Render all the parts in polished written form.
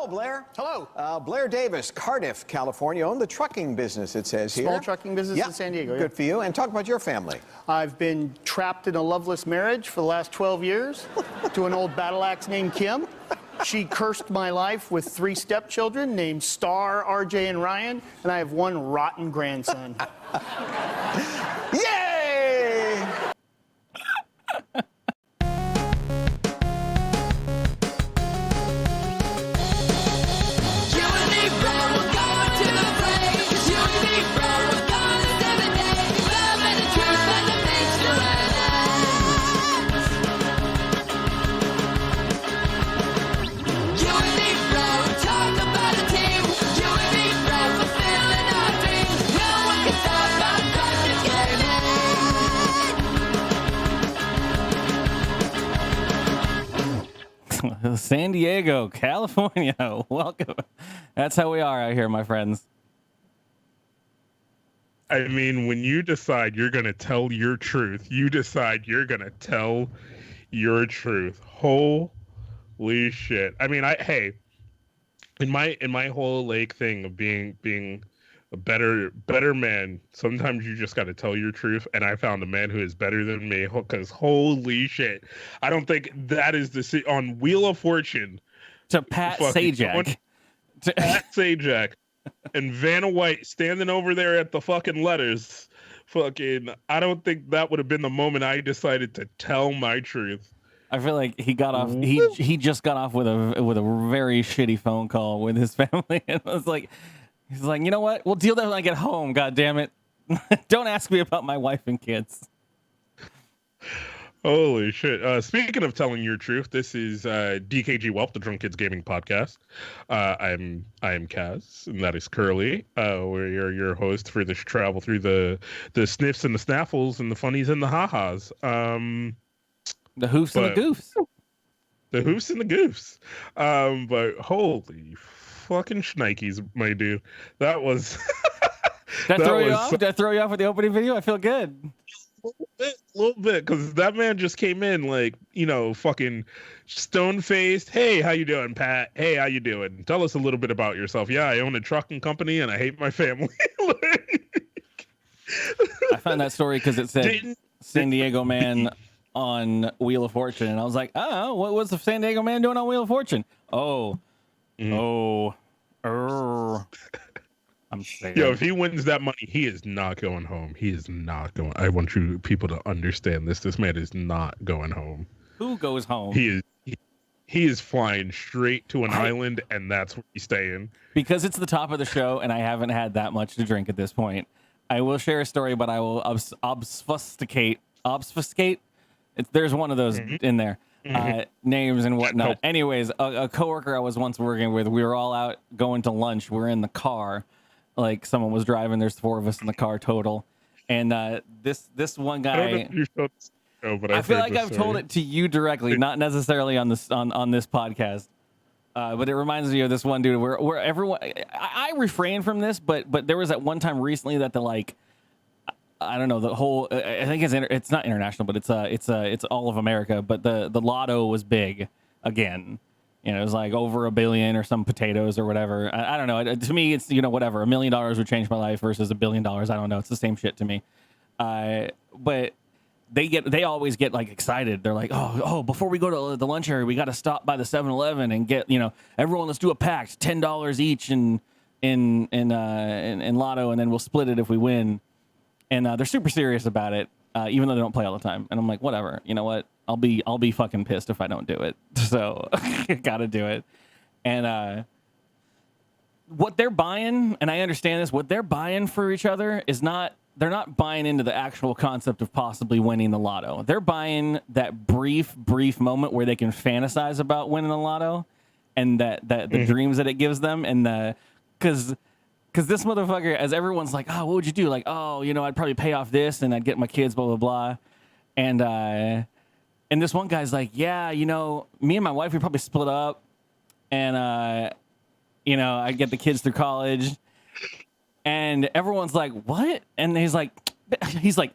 Hello, Blair. Hello. Blair Davis, Cardiff, California, owned the trucking business, it says here. Small trucking business in San Diego. Good for you. And talk about your family. I've been trapped in a loveless marriage for the last 12 years to an old battle axe named Kim. She cursed my life with 3 stepchildren named Star, RJ, and Ryan, and I have 1 rotten grandson. Yay! San Diego, California. Welcome. That's how we are out here, my friends. I mean, when you decide you're going to tell your truth, you decide you're going to tell your truth. Holy shit. I mean, hey, in my whole thing of being a better man, sometimes you just got to tell your truth, and I found a man who is better than me, because holy shit, I don't think that is on Wheel of Fortune to Pat Sajak. Pat Sajak and Vanna White standing over there at the fucking letters. I don't think that would have been the moment I decided to tell my truth. I feel like he got off. He just got off with a very shitty phone call with his family, and was like, he's like, you know what? We'll deal with that when I get home. God damn it! Don't ask me about my wife and kids. Holy shit! Speaking of telling your truth, this is dkgWELP, the Drunk Kids Gaming Podcast. I am Kaz, and that is Curly. We're your host for this travel through the sniffs and the snaffles and the funnies and the ha-has. The hoofs and the goofs. The hoofs and the goofs. But holy fucking shnikes, my dude. That was... Did I throw you off with the opening video? I feel good. A little bit, because that man just came in fucking stone-faced. Hey, how you doing, Pat? Hey, how you doing? Tell us a little bit about yourself. Yeah, I own a trucking company, and I hate my family. I found that story because it said San Diego man on Wheel of Fortune, and I was like, oh, what was the San Diego man doing on Wheel of Fortune? I'm saying. Yo, if he wins that money, he is not going home. He is not going. I want you people to understand this. This man is not going home. Who goes home? He is flying straight to an island, and that's where he's staying. Because it's the top of the show, and I haven't had that much to drink at this point. I will share a story, but I will obfuscate. There's one of those in there. Names and whatnot. Nope. Anyways, a coworker I was once working with, we were all out going to lunch. We're in the car. Like, someone was driving. There's 4 of us in the car total. And this one guy... I feel like I've told it to you directly, not necessarily on this on this podcast. But it reminds me of this one dude where everyone... I refrain from this, but there was that one time recently that I don't know, the whole, I think it's not international, but it's all of America, but the lotto was big again. You know, it was like over $1 billion or some potatoes or whatever. I don't know. To me, it's, whatever. $1 million would change my life versus $1 billion. I don't know. It's the same shit to me. But they always get like excited. They're like, oh, before we go to the lunch area, we got to stop by the 7-Eleven and get, everyone, let's do a pact, $10 each in lotto, and then we'll split it if we win. And they're super serious about it, even though they don't play all the time. And I'm like, whatever. You know what? I'll be fucking pissed if I don't do it. So gotta do it. And what they're buying, and I understand this, what they're buying for each other is they're not buying into the actual concept of possibly winning the lotto. They're buying that brief moment where they can fantasize about winning the lotto, and the dreams that it gives them, and because this motherfucker, as everyone's like, oh, what would you do? Like, oh, I'd probably pay off this, and I'd get my kids, blah, blah, blah. And this one guy's like, yeah, me and my wife, we probably split up, and, I get the kids through college. And everyone's like, what? And he's like,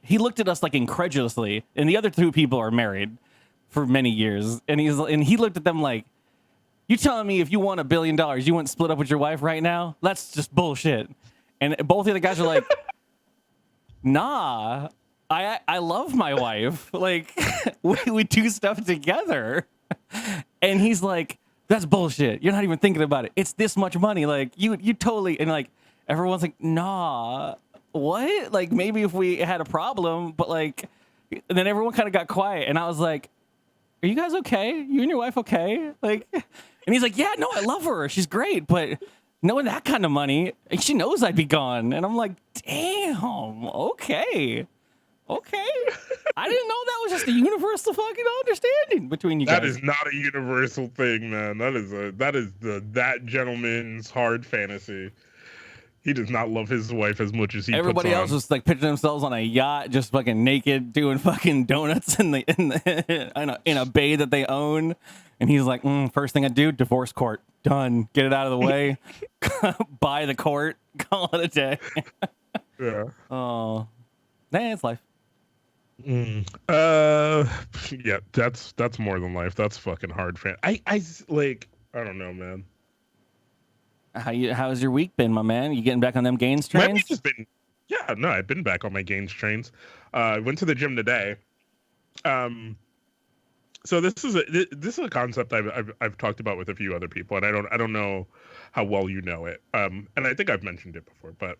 he looked at us like incredulously. And the other 2 people are married for many years. And he looked at them like, You telling me if you won $1 billion, you wouldn't split up with your wife right now? That's just bullshit. And both the other guys are like, nah, I love my wife. Like, we do stuff together. And he's like, that's bullshit. You're not even thinking about it. It's this much money. Like, you totally, and like, everyone's like, nah, what? Like, maybe if we had a problem, but like, and then everyone kind of got quiet. And I was like, are you guys okay? You and your wife okay? Like, and he's like, yeah, no, I love her. She's great. But knowing that kind of money, she knows I'd be gone. And I'm like, damn, okay. I didn't know that was just a universal fucking understanding between you guys. That is not a universal thing, man. That is that gentleman's hard fantasy. He does not love his wife as much as he. Everybody else was like picturing themselves on a yacht, just fucking naked, doing fucking donuts in a bay that they own. And he's like, first thing I do, divorce court, done. Get it out of the way. Buy the court. Call it a day. Yeah. Oh, it's life. Yeah, that's more than life. That's fucking hard fan. I don't know, man. How's your week been, my man? You getting back on them gains trains? My week has been, yeah, no, I've been back on my gains trains. I went to the gym today. So this is a concept I've talked about with a few other people, and I don't know how well you know it. And I think I've mentioned it before, but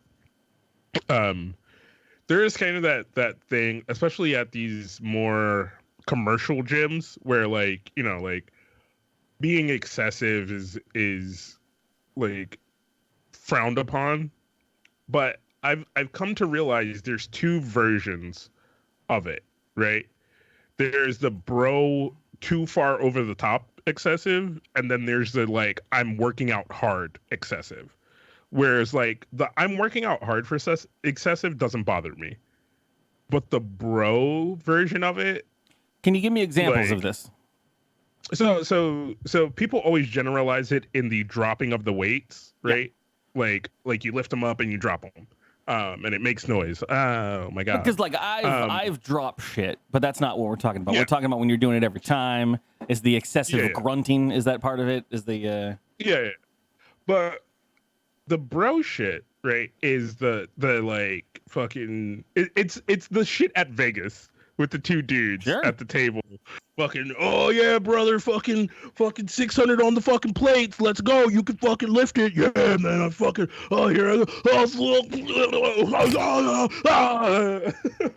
there is kind of that thing, especially at these more commercial gyms, where like, you know, like being excessive is like frowned upon. But I've come to realize there's two versions of it, right? There's the bro too far over the top excessive, and then there's the like I'm working out hard excessive. Whereas like the I'm working out hard for excessive doesn't bother me. But the bro version of it. Can you give me examples of this? So people always generalize it in the dropping of the weights, right? Yeah. Like you lift them up and you drop them, and it makes noise. Oh my god! Because like I've dropped shit, but that's not what we're talking about. Yeah. We're talking about when you're doing it every time. Is the excessive grunting? Is that part of it? Is the yeah. But the bro shit, right? Is the like fucking it's the shit at Vegas with the two dudes at the table. Fucking, oh yeah, brother, fucking 600 on the fucking plates. Let's go. You can fucking lift it. Yeah, man. I'm fucking, oh, here I go.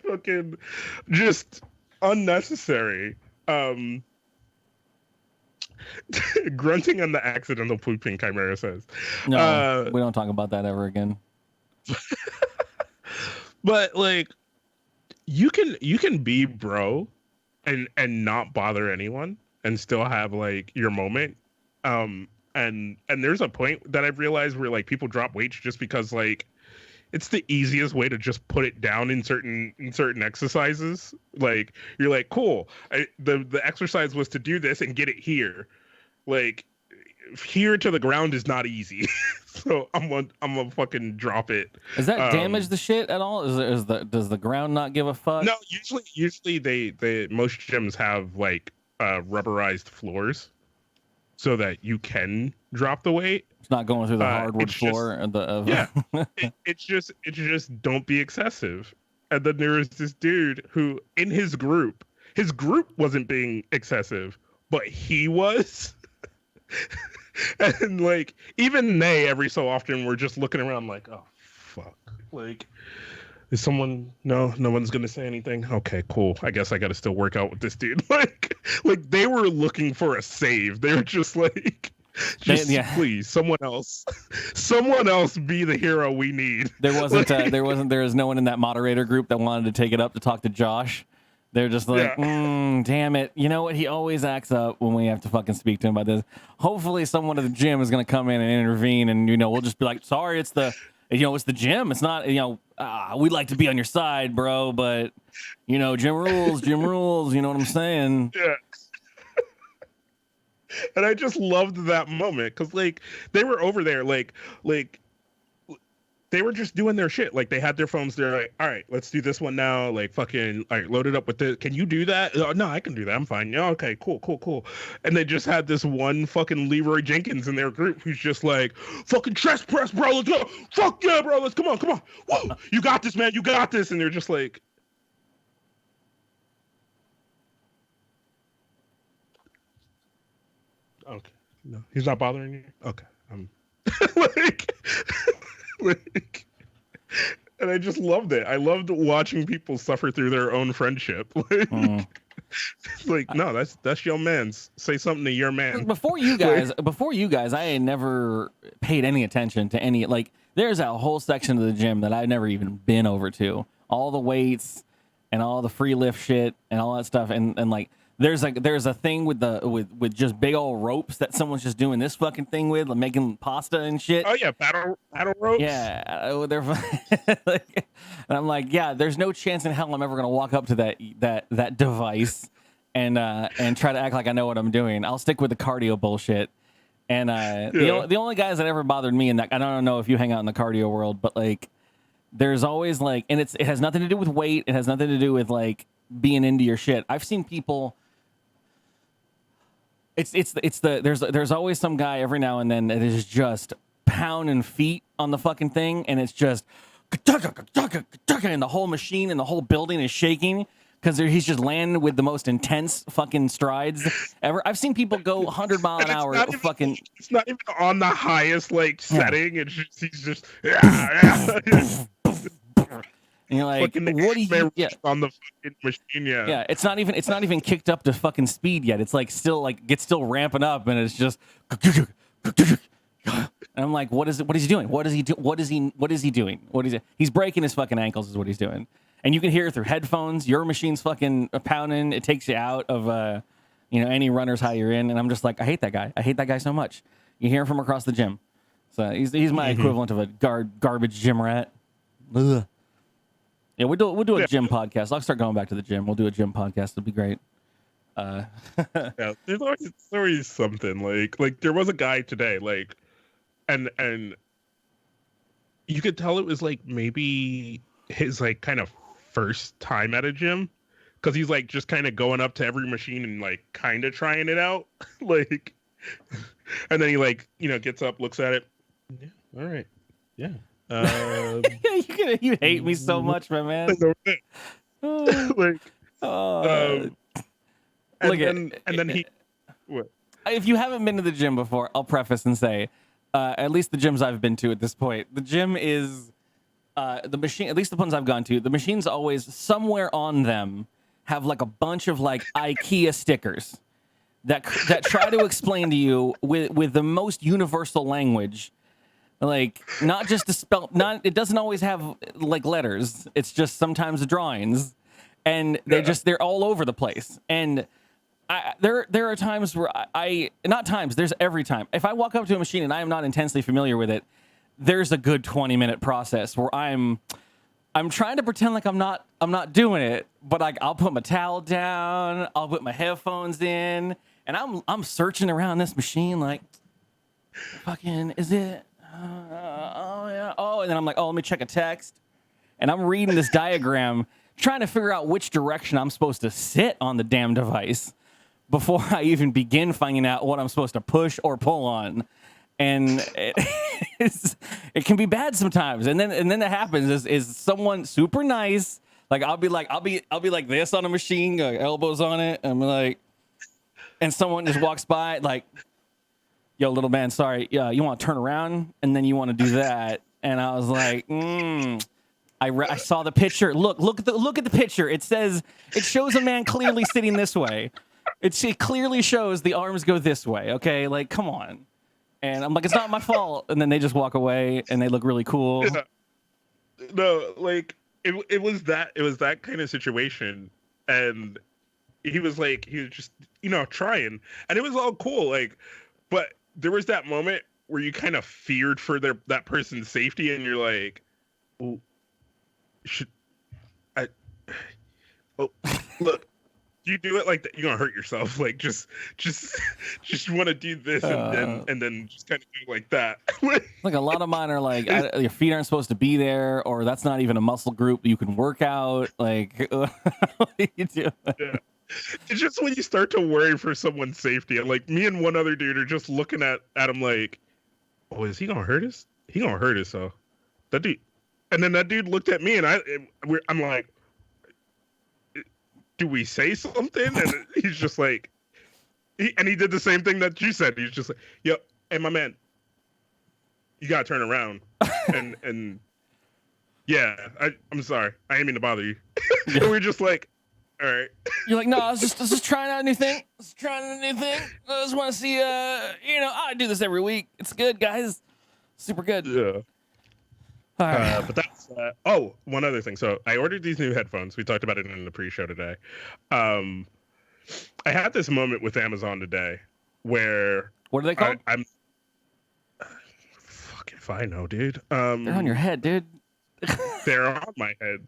Fucking just unnecessary. Grunting on the accidental pooping, Chimera says. No, we don't talk about that ever again. But like, you can be bro and not bother anyone and still have like your moment. And there's a point that I've realized where like people drop weights just because like it's the easiest way to just put it down in certain exercises. Like you're like, cool, the exercise was to do this and get it here. Like here to the ground is not easy. So I'm gonna fucking drop it. Does that damage the shit at all? Does the ground not give a fuck? No, usually they most gyms have like rubberized floors so that you can drop the weight. It's not going through the hardwood floor. It's just don't be excessive. And then there was this dude who in his group wasn't being excessive, but he was. And like even they every so often were just looking around like, oh fuck, like is someone no one's gonna say anything? Okay, cool, I guess I gotta still work out with this dude. like they were looking for a save. They were just like, please, someone else be the hero we need. There was no one in that moderator group that wanted to take it up to talk to Josh. They're just like, damn it. You know what? He always acts up when we have to fucking speak to him about this. Hopefully someone at the gym is going to come in and intervene, and, you know, we'll just be like, sorry, it's the gym. It's not, you know, we'd like to be on your side, bro, but, you know, gym rules, you know what I'm saying? Yeah. And I just loved that moment because, like, they were over there, like they were just doing their shit. Like they had their phones. They're like, all right, let's do this one now. Like fucking, all right, load it up with this. Can you do that? Oh, no, I can do that. I'm fine. Yeah, okay, cool. And they just had this one fucking Leroy Jenkins in their group who's just like, fucking chest press, bro. Let's go. Fuck yeah, bro. Let's come on. Whoa, you got this, man. You got this. And they're just like, okay, no, he's not bothering you. Okay, like, like, and I just loved it. I loved watching people suffer through their own friendship. Like, no, that's your man's. Say something to your man. Before you guys, I had never paid any attention to any, like, there's a whole section of the gym that I've never even been over to. All the weights and all the free lift shit and all that stuff, and like there's a thing with just big old ropes that someone's just doing this fucking thing with, like making pasta and shit. Oh yeah, battle ropes. Yeah, they're and I'm like, yeah, there's no chance in hell I'm ever gonna walk up to that device and try to act like I know what I'm doing. I'll stick with the cardio bullshit. And the only guys that ever bothered me in that, I don't know if you hang out in the cardio world, but like there's always like, and it has nothing to do with weight. It has nothing to do with like being into your shit. I've seen people. There's always some guy every now and then that is just pounding feet on the fucking thing, and it's just and the whole machine and the whole building is shaking because he's just landing with the most intense fucking strides ever. I've seen people go 100 mile an hour. It's not even on the highest like setting. It's just he's just and you're like, what do you? Yeah. On the fucking machine, yeah. Yeah, it's not even kicked up to fucking speed yet. It's like still ramping up, and it's just. And I'm like, what is he doing? What is he doing? He's breaking his fucking ankles is what he's doing. And you can hear it through headphones. Your machine's fucking pounding. It takes you out of any runner's high you're in. And I'm just like, I hate that guy. I hate that guy so much. You hear him from across the gym. So he's my equivalent of a garbage gym rat. Ugh. Yeah, we'll do a gym podcast. I'll start going back to the gym. We'll do a gym podcast. It'll be great. Yeah, there's always something like there was a guy today, like, and you could tell it was like maybe his like kind of first time at a gym, because he's like just kind of going up to every machine and like kind of trying it out, like, and then he like gets up, looks at it. Yeah, all right, yeah. You hate me so much, my man. Like, and then he. What? If you haven't been to the gym before, I'll preface and say, at least the gyms I've been to at this point, the gym is the machine. At least the ones I've gone to, the machines always somewhere on them have like a bunch of like IKEA stickers that try to explain to you with the most universal language. Like, not just to spell, it doesn't always have like letters. It's just sometimes drawings, and they're all over the place. And there are times where there's every time. If I walk up to a machine and I am not intensely familiar with it, there's a good 20-minute process where I'm trying to pretend like I'm not doing it, but like I'll put my towel down, I'll put my headphones in, and I'm searching around this machine like, fucking, is it? Oh yeah. Oh, and then I'm like, oh, let me check a text, and I'm reading this diagram, trying to figure out which direction I'm supposed to sit on the damn device before I even begin finding out what I'm supposed to push or pull on. And it can be bad sometimes. And then that happens is someone super nice. Like I'll be like this on a machine, like elbows on it. I'm like, and someone just walks by like, yo, little man, sorry. Yeah, you want to turn around and then you want to do that. And I was like, I saw the picture. Look at the picture. It shows a man clearly sitting this way. It clearly shows the arms go this way. Okay, like come on. And I'm like, it's not my fault. And then they just walk away and they look really cool. Yeah. No, like it was that kind of situation. And he was just trying, and it was all cool. Like, but there was that moment where you kind of feared for that person's safety, and you're like, well, should I? Oh, look, you do it like that, you're gonna hurt yourself. Like just want to do this and then just kind of do like that. Like a lot of mine are like your feet aren't supposed to be there, or that's not even a muscle group you can work out. Like, what do you do? Yeah. It's just when you start to worry for someone's safety, and like me and one other dude are just looking at him like, oh, is he gonna hurt us? He gonna hurt us, so that dude. And then that dude looked at me, and I'm like, do we say something? And he's just like, he did the same thing that you said. He's just like, yo, hey, my man, you gotta turn around. and yeah, I'm sorry, I ain't mean to bother you. And we're just like, all right. You're like, no, I was just trying out a new thing. I just want to see, I do this every week. It's good, guys. Super good. Yeah. All right. But that's one other thing. So I ordered these new headphones. We talked about it in the pre-show today. I had this moment with Amazon today where What are they called? I'm fuck if I know, dude. They're on your head, dude. They're on my head.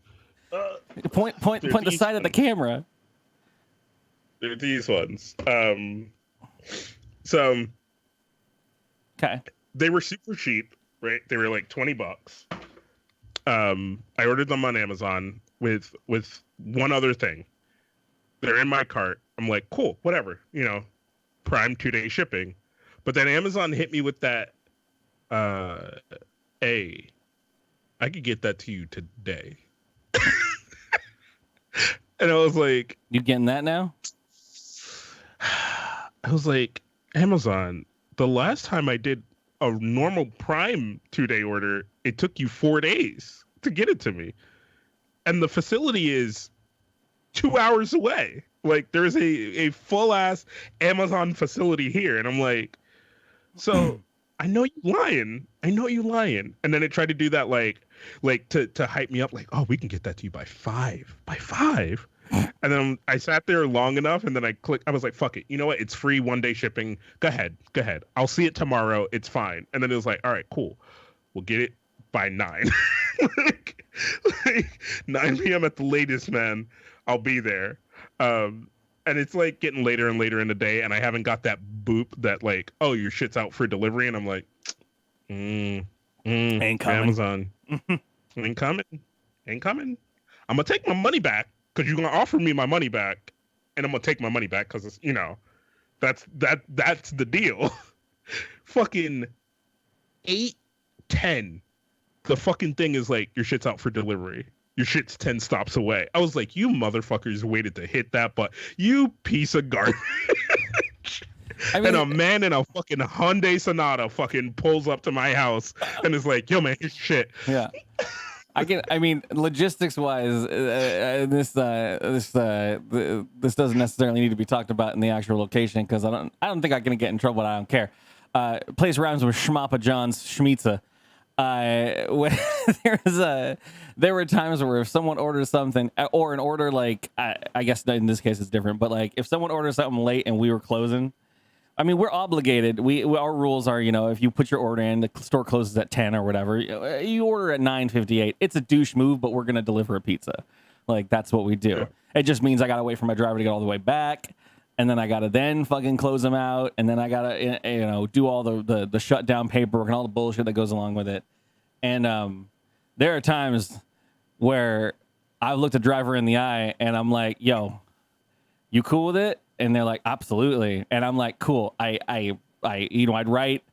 Point the side of the camera. They're these ones. So Okay. they were super cheap, right? They were like $20. I ordered them on Amazon with one other thing. They're in my cart. I'm like, cool, whatever, Prime 2-day shipping. But then Amazon hit me with that, hey, I could get that to you today. And I was like, You getting that now? I was like, Amazon, the last time I did a normal Prime 2-day order, it took you 4 days to get it to me. And the facility is 2 hours away. Like, there's a full ass Amazon facility here. And I'm like, so I know you lying. And then it tried to do that like to hype me up, like, oh, we can get that to you by 5. And then I sat there long enough, and then I was like, fuck it. You know what? It's free 1-day shipping. Go ahead. I'll see it tomorrow. It's fine. And then it was like, all right, cool. We'll get it by 9. like 9 p.m. at the latest, man. I'll be there. And it's like getting later and later in the day, and I haven't got that boop that like, oh, your shit's out for delivery. And I'm like, Ain't coming. Amazon. Ain't coming. I'm going to take my money back, because you're going to offer me my money back, and I'm going to take my money back because it's, that's the deal. Fucking 8:10. The fucking thing is like, your shit's out for delivery. Your shit's 10 stops away. I was like, you motherfuckers waited to hit that, but you piece of garbage. I mean, and a man in a fucking Hyundai Sonata fucking pulls up to my house and is like, yo, man, here's shit. Yeah. I mean, logistics wise, this doesn't necessarily need to be talked about in the actual location, because I don't think I'm gonna get in trouble. I don't care. Place rhymes with Schmappa John's Schmitza. There were times where if someone orders something, or an order like, I guess in this case it's different, but like if someone orders something late and we were closing, I mean, we're obligated. Our rules are, if you put your order in, the store closes at 10 or whatever. You order at 9:58. It's a douche move, but we're gonna deliver a pizza. Like, that's what we do. Yeah. It just means I gotta wait for my driver to get all the way back, and then I gotta fucking close them out, and then I gotta do all the shutdown paperwork and all the bullshit that goes along with it. And there are times where I've looked a driver in the eye and I'm like, yo, you cool with it? And they're like, absolutely. And I'm like, cool. I'd write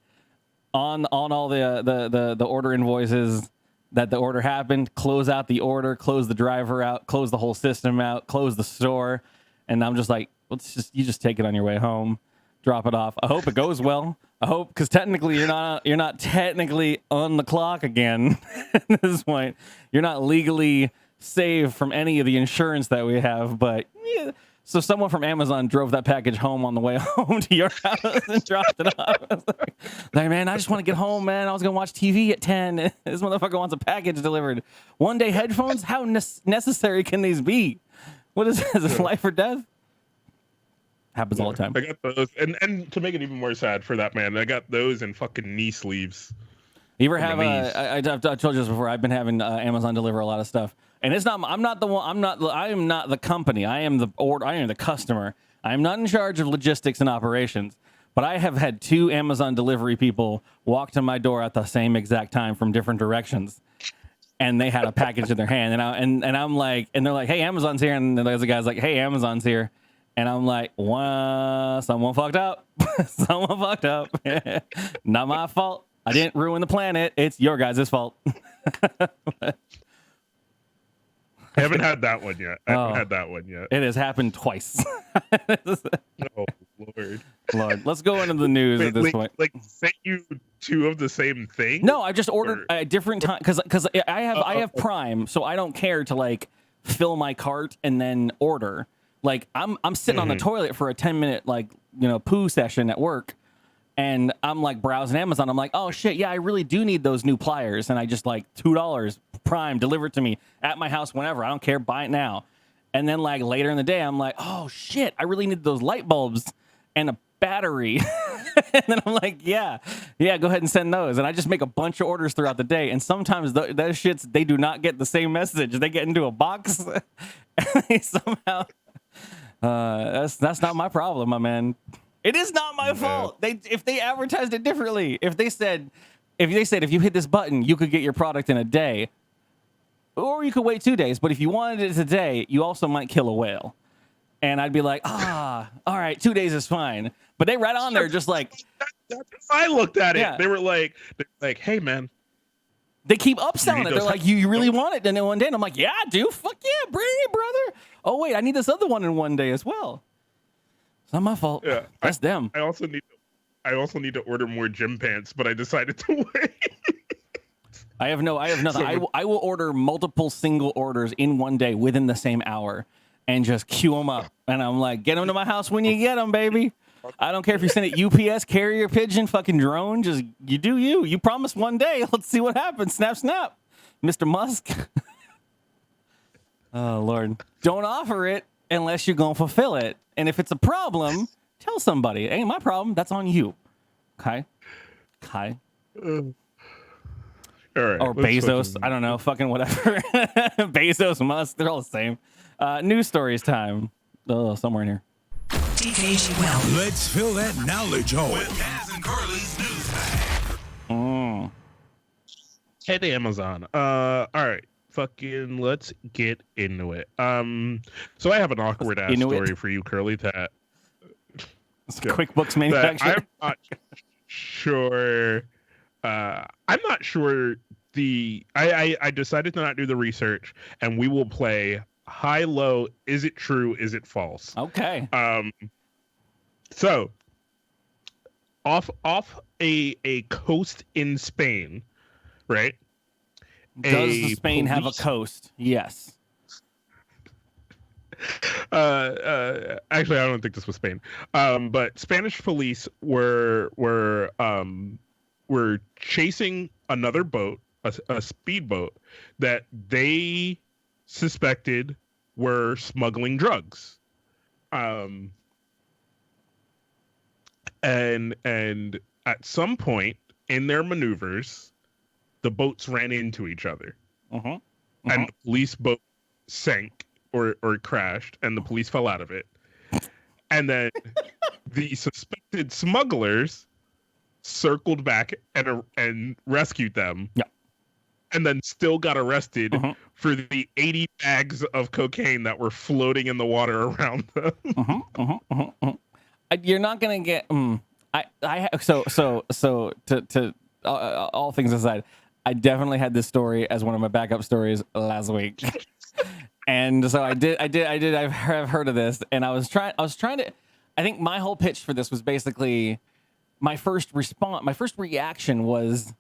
on all the order invoices that the order happened, close out the order, close the driver out, close the whole system out, close the store. And I'm just like, you just take it on your way home, drop it off. I hope it goes well. I hope, because technically you're not technically on the clock again at this point. You're not legally saved from any of the insurance that we have, but yeah. So someone from Amazon drove that package home on the way home to your house and dropped it off. I was like, man, I just want to get home, man. I was going to watch TV at 10. This motherfucker wants a package delivered. 1-day headphones? How necessary can these be? What is this? Is this life or death? Happens all the time. I got those. And to make it even more sad for that man, I got those in fucking knee sleeves. You ever have I've told you this before. I've been having Amazon deliver a lot of stuff. And it's not. I'm not the one. I am not the company. I am the order. I am the customer. I am not in charge of logistics and operations. But I have had 2 Amazon delivery people walk to my door at the same exact time from different directions, and they had a package in their hand, and I'm like, and they're like, "Hey, Amazon's here," and the other guy's like, "Hey, Amazon's here," and I'm like, "Someone fucked up. Someone fucked up. Not my fault. I didn't ruin the planet. It's your guys' fault." I haven't had that one yet. It has happened twice. Oh, Lord. Lord, let's go into the news at this point. Like, sent you 2 of the same thing? No, I just ordered a different time because I have Prime, so I don't care to like fill my cart and then order. Like I'm sitting on the toilet for a 10-minute poo session at work, and I'm like browsing Amazon. I'm like, oh shit, yeah, I really do need those new pliers, and I just like $2 Prime delivered to me at my house whenever. I don't care, buy it now. And then like later in the day, I'm like, oh shit, I really need those light bulbs and a battery. And then I'm like, yeah, go ahead and send those. And I just make a bunch of orders throughout the day. And sometimes those shits, they do not get the same message. They get into a box. And they somehow, that's not my problem, my man. It is not my fault. If they advertised it differently, if they said if you hit this button, you could get your product in a day, or you could wait 2 days. But if you wanted it today, you also might kill a whale. And I'd be like, all right, 2 days is fine. But they right on there just like... That's how I looked at it. Yeah. They were like, hey, man. They keep upselling it. They're like, you really want it in one day? And I'm like, yeah, I do. Fuck yeah, bring it, brother. Oh, wait, I need this other one in one day as well. It's not my fault. Yeah, That's them. I also need to order more gym pants, but I decided to wait. I have nothing. I will order multiple single orders in one day within the same hour and just queue them up. And I'm like, get them to my house when you get them, baby. I don't care if you send it UPS, carrier pigeon, fucking drone. Just you do you. You promised one day. Let's see what happens. Snap, snap, Mr. Musk. Oh Lord, don't offer it unless you're gonna fulfill it. And if it's a problem, tell somebody. It ain't my problem. That's on you. Okay. All right, or Bezos. I don't know. Fucking whatever. Bezos, Musk. They're all the same. News stories time. Oh, somewhere in here. dkgWELP. Let's fill that knowledge hole. With Kaz and Carly's news bag. Head to Amazon. All right. Fucking let's get into it. So I have an awkward ass story for you, Curly, that QuickBooks manufacturer. I'm not sure. I'm not sure I decided to not do the research, and we will play high low. Is it true? Is it false? Okay. So off a coast in Spain, right? Does Spain have a coast? Yes. Actually, I don't think this was Spain. But Spanish police were chasing another boat, a speedboat that they suspected were smuggling drugs. And at some point in their maneuvers, the boats ran into each other. And the police boat sank or crashed, and the police fell out of it. And then the suspected smugglers circled back and rescued them. Yeah. And then still got arrested for the 80 bags of cocaine that were floating in the water around them. You're not gonna get. So to all things aside, I definitely had this story as one of my backup stories last week, and so I've heard of this, and I was trying to. I think my whole pitch for this was basically my first reaction was,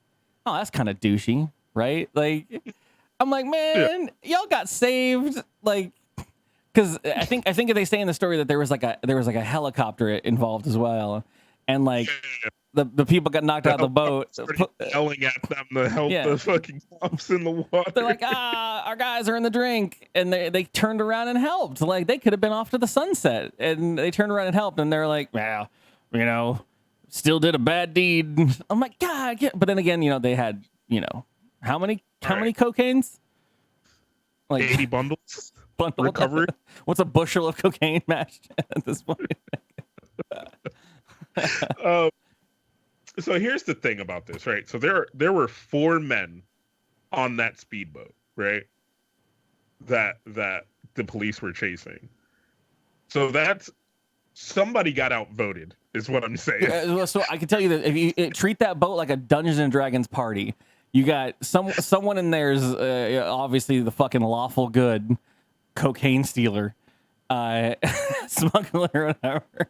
oh, that's kind of douchey, right? Like, I'm like, man, y'all got saved, like, because I think they say in the story that there was like a helicopter involved as well, and like the people got knocked out of the boat, yelling at them to help the fucking cops in the water. They're like, our guys are in the drink, and they turned around and helped. Like, they could have been off to the sunset, and they turned around and helped, and they're like, well, still did a bad deed. I'm like, God, but then again, they had, how many cocaines? Like 80 bundles bundle recovery. What's a bushel of cocaine mashed at this point? So here's the thing about this, right? So there were 4 men on that speedboat, right? That the police were chasing. So that's somebody got outvoted, is what I'm saying. So I can tell you that if you treat that boat like a Dungeons and Dragons party, you got someone in there's obviously the fucking lawful good cocaine stealer, smuggler, or whatever.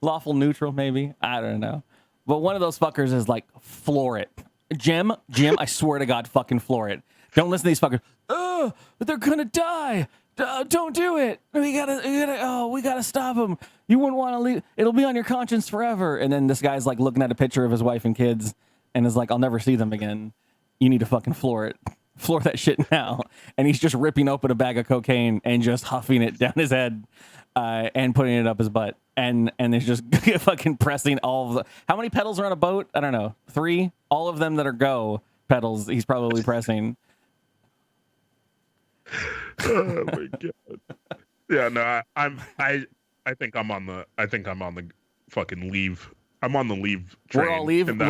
Lawful neutral, maybe. I don't know. But one of those fuckers is like, floor it. Jim, I swear to God, fucking floor it. Don't listen to these fuckers. Oh, they're gonna die. Don't do it. We gotta stop them. You wouldn't want to leave. It'll be on your conscience forever. And then this guy's like looking at a picture of his wife and kids and is like, I'll never see them again. You need to fucking floor it. Floor that shit now. And he's just ripping open a bag of cocaine and just huffing it down his head and putting it up his butt. And it's just fucking pressing all of the... How many pedals are on a boat? I don't know. 3? All of them that are go pedals, he's probably pressing. Oh my God. Yeah, no, I think I'm on the fucking leave. I'm on the leave train. We're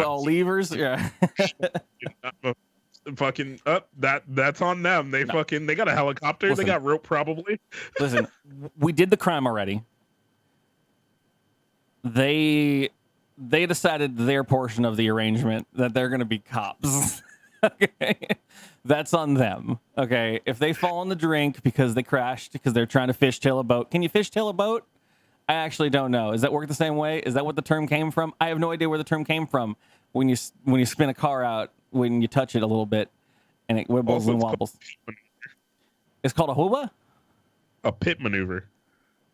all leavers. Yeah. Fucking up. That's on them. They got a helicopter. Listen, they got rope probably. Listen, we did the crime already. They decided their portion of the arrangement that they're going to be cops. Okay, that's on them. Okay, if they fall in the drink because they crashed because they're trying to fishtail a boat, can you fishtail a boat? I actually don't know. Does that work the same way? Is that what the term came from? I have no idea where the term came from. When you spin a car out, when you touch it a little bit, and it wibbles and wobbles. It's called a hooba? A pit maneuver.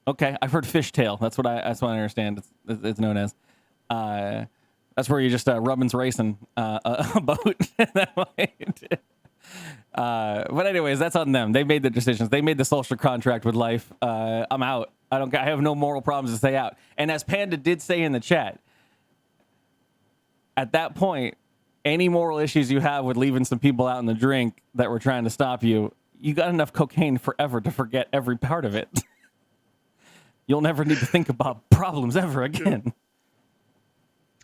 Okay, I've heard fishtail. That's what I understand. It's known as. That's where you just rubbin's racing a boat. But anyways, that's on them. They made the decisions. They made the social contract with life. I'm out. I have no moral problems to stay out. And as Panda did say in the chat, at that point, any moral issues you have with leaving some people out in the drink that were trying to stop you, you got enough cocaine forever to forget every part of it. You'll never need to think about problems ever again.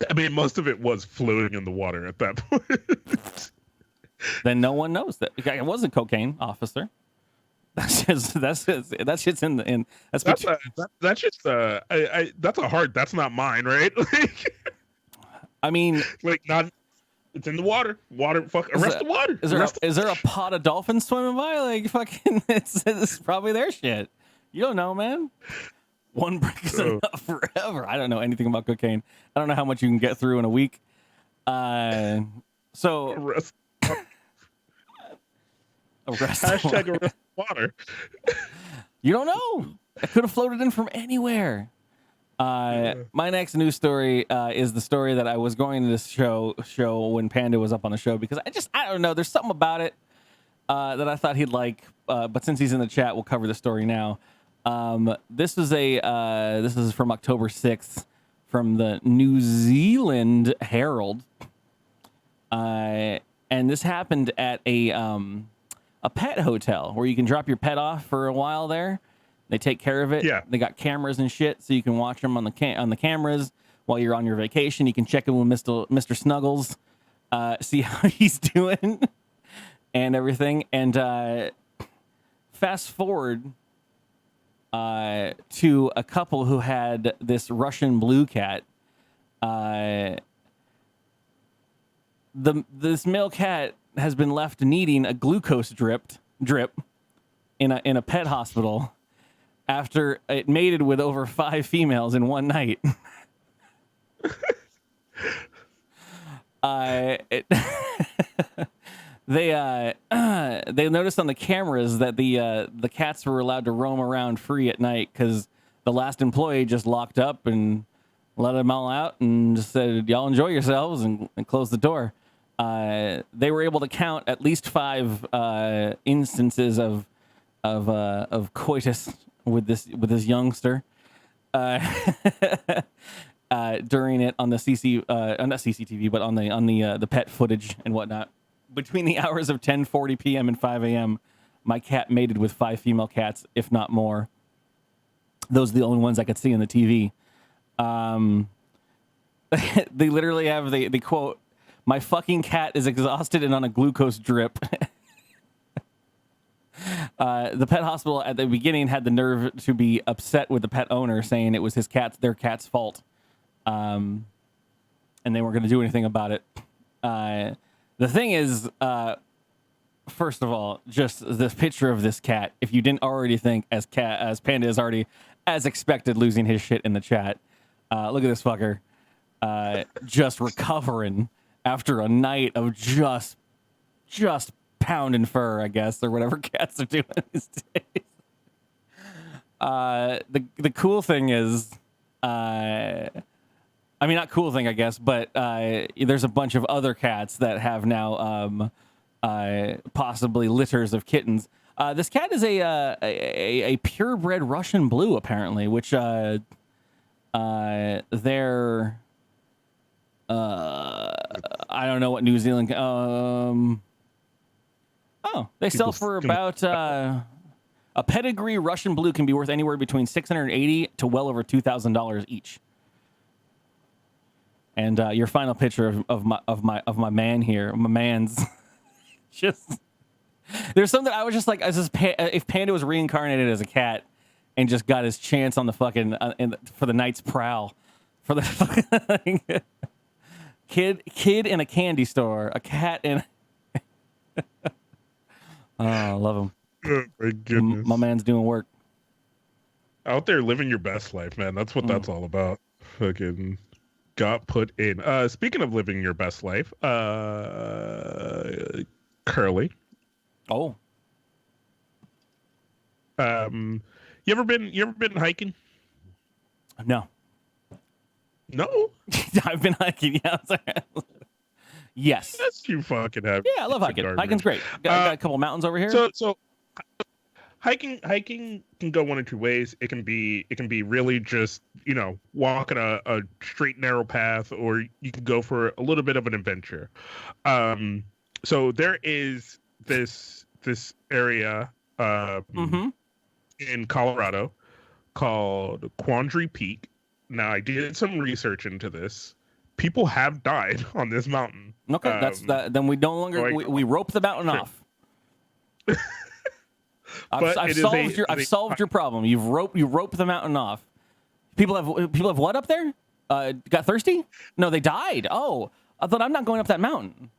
I mean, most of it was floating in the water at that point. Then no one knows that it wasn't cocaine, officer. That's shit's in. That's just that's a hard. That's not mine, right? I mean, like not. It's in the water. Fuck. Arrest the water. Is there a pot of dolphins swimming by? Like fucking. It's probably their shit. You don't know, man. One brick is enough forever. I don't know anything about cocaine. I don't know how much you can get through in a week. So arrest water. You don't know. It could have floated in from anywhere. My next news story is the story that I was going to this show when Panda was up on the show because I don't know. There's something about it that I thought he'd like. But since he's in the chat, we'll cover the story now. This is from October 6th from the New Zealand Herald. And this happened at a pet hotel where you can drop your pet off for a while there. They take care of it. Yeah. They got cameras and shit, so you can watch them on the cameras while you're on your vacation. You can check in with Mr. Snuggles, see how he's doing and everything. And fast forward to a couple who had this Russian blue cat. This male cat has been left needing a glucose drip in a pet hospital after it mated with over 5 females in one night. They noticed on the cameras that the cats were allowed to roam around free at night because the last employee just locked up and let them all out and just said, "Y'all enjoy yourselves," and closed the door. They were able to count at least 5 instances of coitus with this youngster during it on the not CCTV, but on the pet footage and whatnot. Between the hours of 10:40 p.m. and 5 a.m., My cat mated with 5 female cats, if not more. Those are the only ones I could see on the TV. They literally have the quote, "My fucking cat is exhausted and on a glucose drip." The pet hospital at the beginning had the nerve to be upset with the pet owner, saying it was their cat's fault, and they weren't going to do anything about it. The thing is, first of all, just this picture of this cat. If you didn't already think, as Panda is already, as expected, losing his shit in the chat. Look at this fucker, just recovering after a night of just pounding fur, I guess, or whatever cats are doing these days. The cool thing is, I mean, not cool thing, I guess, but there's a bunch of other cats that have now possibly litters of kittens. This cat is a purebred Russian blue, apparently, which they're I don't know what New Zealand. They sell for about a pedigree Russian blue can be worth anywhere between $680 to well over $2,000 each. And your final picture of my man here, my man's, just there's something I was just like, if Panda was reincarnated as a cat and just got his chance on the fucking for the Knight's Prowl, for the kid in a candy store, a cat in. Oh, I love him. Oh, my goodness. My man's doing work. Out there living your best life, man. That's what that's all about. Fucking got put in. Speaking of living your best life, Curly. Oh. You ever been hiking? No. No? I've been hiking, yeah. Yes. Yes, you fucking have. Yeah, I love hiking. Hiking's great. Got a couple mountains over here. So hiking can go one of two ways. It can be really just, walking a straight narrow path, or you can go for a little bit of an adventure. So there is this area in Colorado called Quandary Peak. Now, I did some research into this. People have died on this mountain. Okay, then we no longer we rope the mountain off. I've solved your problem. You rope the mountain off. People have what up there? Got thirsty? No, they died. Oh, I thought I'm not going up that mountain.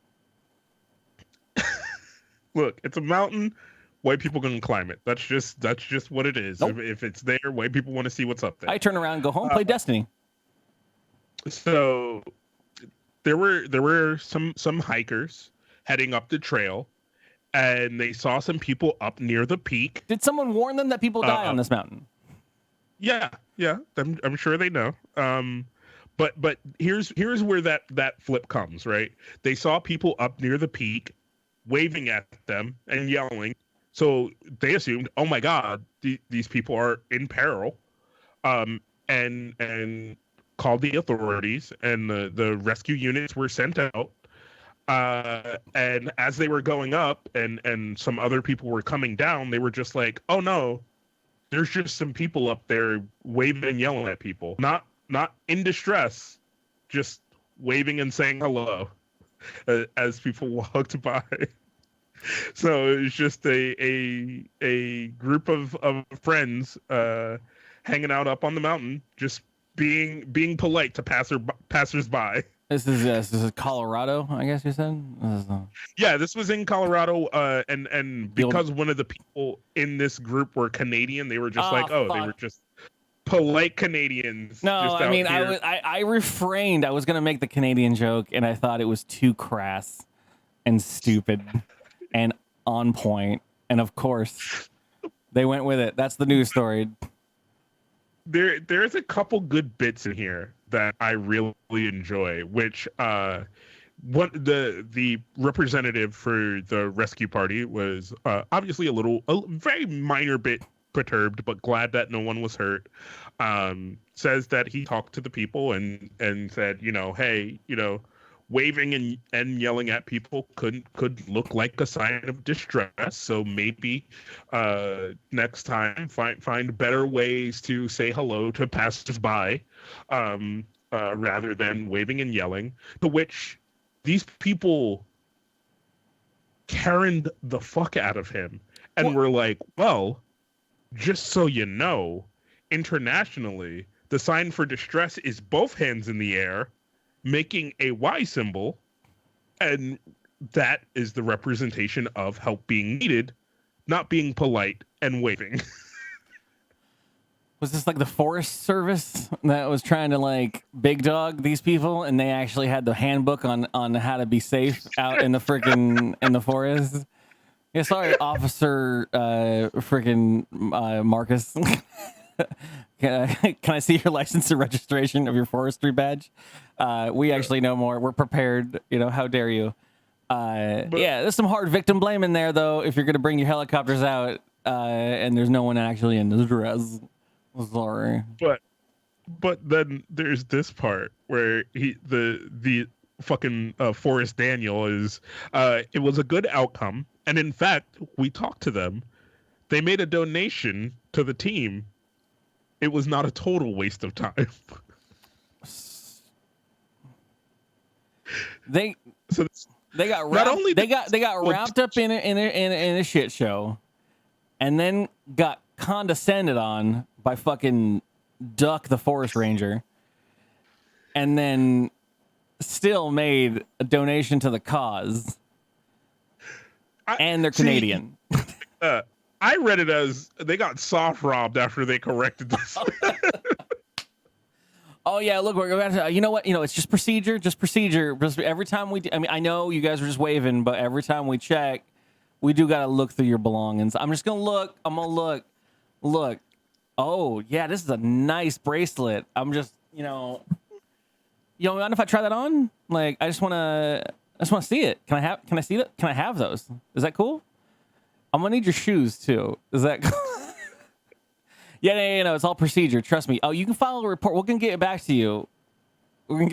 Look, it's a mountain. White people can climb it. That's just what it is. Nope. If it's there, white people want to see what's up there. I turn around, go home, play Destiny. So there were some hikers heading up the trail, and they saw some people up near the peak. Did someone warn them that people die on this mountain? Yeah. I'm sure they know. But here's where that flip comes, right? They saw people up near the peak waving at them and yelling. So they assumed, oh my God, these people are in peril, and called the authorities, and the rescue units were sent out. And as they were going up, and some other people were coming down, they were just like, oh no, there's just some people up there waving and yelling at people, not in distress, just waving and saying hello as people walked by. So it was just a group of friends hanging out up on the mountain, just being polite to passersby. This is Colorado, I guess you said. Yeah, this was in Colorado, and because one of the people in this group were Canadian, they were just they were just polite Canadians. No, I mean, here. I refrained. I was gonna make the Canadian joke, and I thought it was too crass and stupid and on point, and of course they went with it. That's the news story. There's a couple good bits in here that I really enjoy, which the representative for the rescue party was obviously a very minor bit perturbed, but glad that no one was hurt. Says that he talked to the people and said, hey, waving and yelling at people could look like a sign of distress. So maybe next time find better ways to say hello to passersby, rather than waving and yelling. To which these people Karen'd the fuck out of him and were like, well, just so you know, internationally, the sign for distress is both hands in the air, making a Y symbol, and that is the representation of help being needed, not being polite and waving. Was this like the Forest Service that was trying to like big dog these people, and they actually had the handbook on how to be safe out in the freaking in the forest? Yeah, sorry, Officer Marcus. Can I see your license and registration of your forestry badge? We actually know more. We're prepared. You know, how dare you? Yeah, there's some hard victim blame in there, though, if you're going to bring your helicopters out and there's no one actually in distress. Sorry. But then there's this part where the fucking Forrest Daniel is it was a good outcome, and in fact we talked to them. They made a donation to the team. It was not a total waste of time. They got wrapped up in a shit show, and then got condescended on by fucking Duck the Forest Ranger, and then still made a donation to the cause. And they're Canadian. I read it as they got soft robbed after they corrected this. Oh yeah, look, we're about to. You know what? It's just procedure. Just every time we. I know you guys are just waving, but every time we check, we do gotta look through your belongings. I'm just gonna look. I'm gonna look. Look. Oh yeah, this is a nice bracelet. I'm just, you mind if I try that on? Like, I just wanna see it. Can I see that? Can I have those? Is that cool? I'm gonna need your shoes too. Is that cool? Yeah, it's all procedure. Trust me. Oh, you can file a report. We're gonna get back to you. You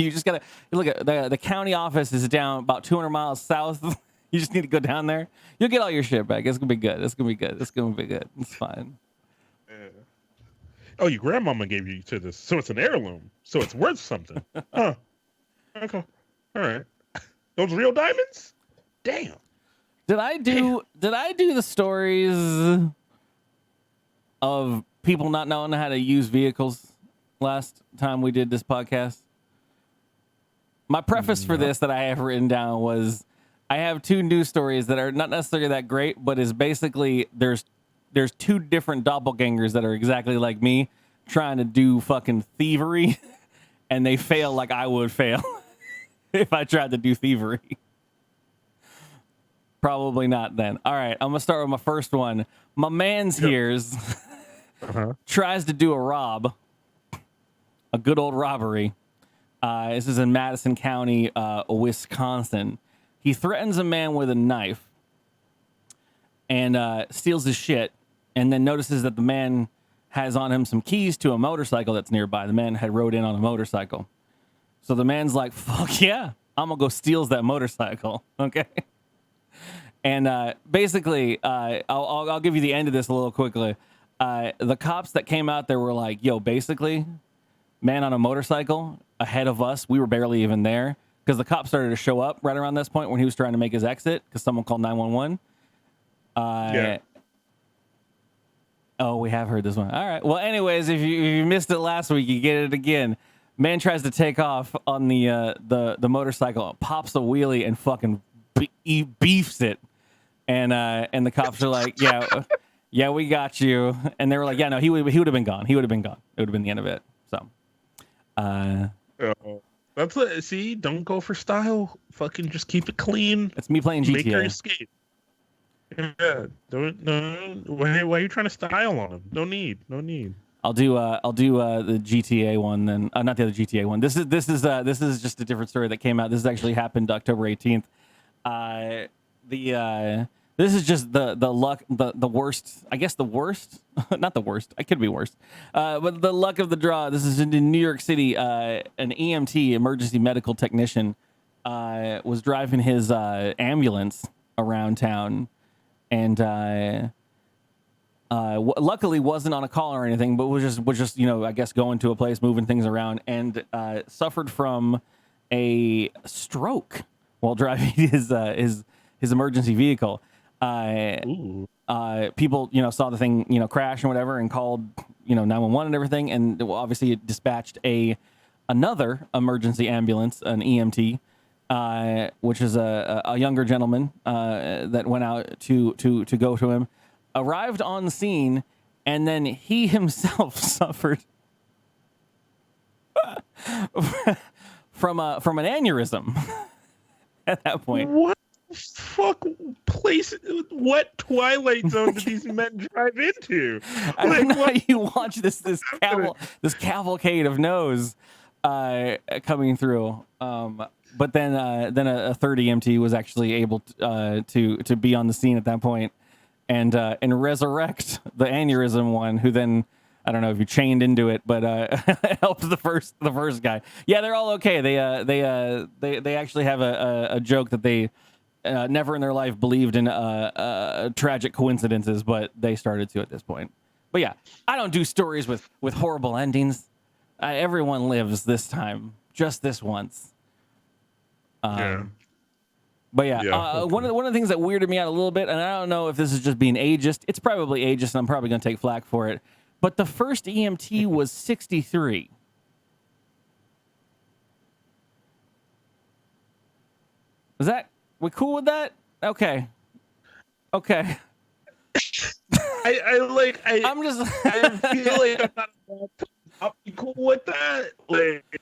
just gotta look at the county office is down about 200 miles south. You just need to go down there. You'll get all your shit back. It's gonna be good. It's gonna be good. It's fine. Oh, your grandmama gave you to this, so it's an heirloom. So it's worth something. Huh. Okay. All right. Those real diamonds? Damn. Did I do the stories of people not knowing how to use vehicles last time we did this podcast? My preface for this that I have written down was I have two news stories that are not necessarily that great, but is basically there's two different doppelgangers that are exactly like me trying to do fucking thievery, and they fail like I would fail if I tried to do thievery. Probably not then. All right, I'm going to start with my first one. My man's here's tries to do a good old robbery. This is in Madison County, Wisconsin. He threatens a man with a knife and steals his shit, and then notices that the man has on him some keys to a motorcycle that's nearby. The man had rode in on a motorcycle. So the man's like, fuck yeah, I'm going to go steal that motorcycle. Okay. And basically, I'll give you the end of this a little quickly. The cops that came out there were like, yo, basically, man on a motorcycle ahead of us. We were barely even there because the cops started to show up right around this point when he was trying to make his exit because someone called 911. Yeah. Oh, we have heard this one. All right. Well, anyways, if you missed it last week, you get it again. Man tries to take off on the motorcycle, pops a wheelie, and fucking beefs it. And the cops are like, yeah, we got you. And they were like, yeah, no, he would have been gone. He would have been gone. It would have been the end of it. So, that's it. See, don't go for style. Fucking just keep it clean. It's me playing GTA. Make your escape. Yeah, don't. Why are you trying to style on him? No need. I'll do the GTA one then. Not the other GTA one. This is just a different story that came out. This actually happened October 18th. This is just the luck, the worst. I guess the worst, not the worst. I could be worst. But the luck of the draw. This is in New York City. An EMT, emergency medical technician, was driving his ambulance around town, and luckily wasn't on a call or anything, but was just I guess going to a place, moving things around, and suffered from a stroke while driving his emergency vehicle. People saw the thing crash and whatever, and called 911 and everything, and obviously it dispatched another emergency ambulance, an EMT, which is a younger gentleman that went out to go to him, arrived on scene, and then he himself suffered from an aneurysm at that point. What the fuck place? What Twilight Zone did these men drive into? I don't know how you watch this cavalcade of no's coming through. But then a third EMT was actually able to be on the scene at that point and resurrect the aneurysm one, who then, I don't know if you chained into it, but helped the first guy. Yeah, they're all okay. They actually have a joke that they never in their life believed in tragic coincidences, but they started to at this point. But yeah, I don't do stories with horrible endings. Everyone lives this time, just this once. Yeah. But yeah, one of the things that weirded me out a little bit, and I don't know if this is just being ageist. It's probably ageist, and I'm probably going to take flack for it. But the first EMT was 63. Is that, we cool with that? Okay. I'm just. I feel like I'm not. I'll be cool with that. Like,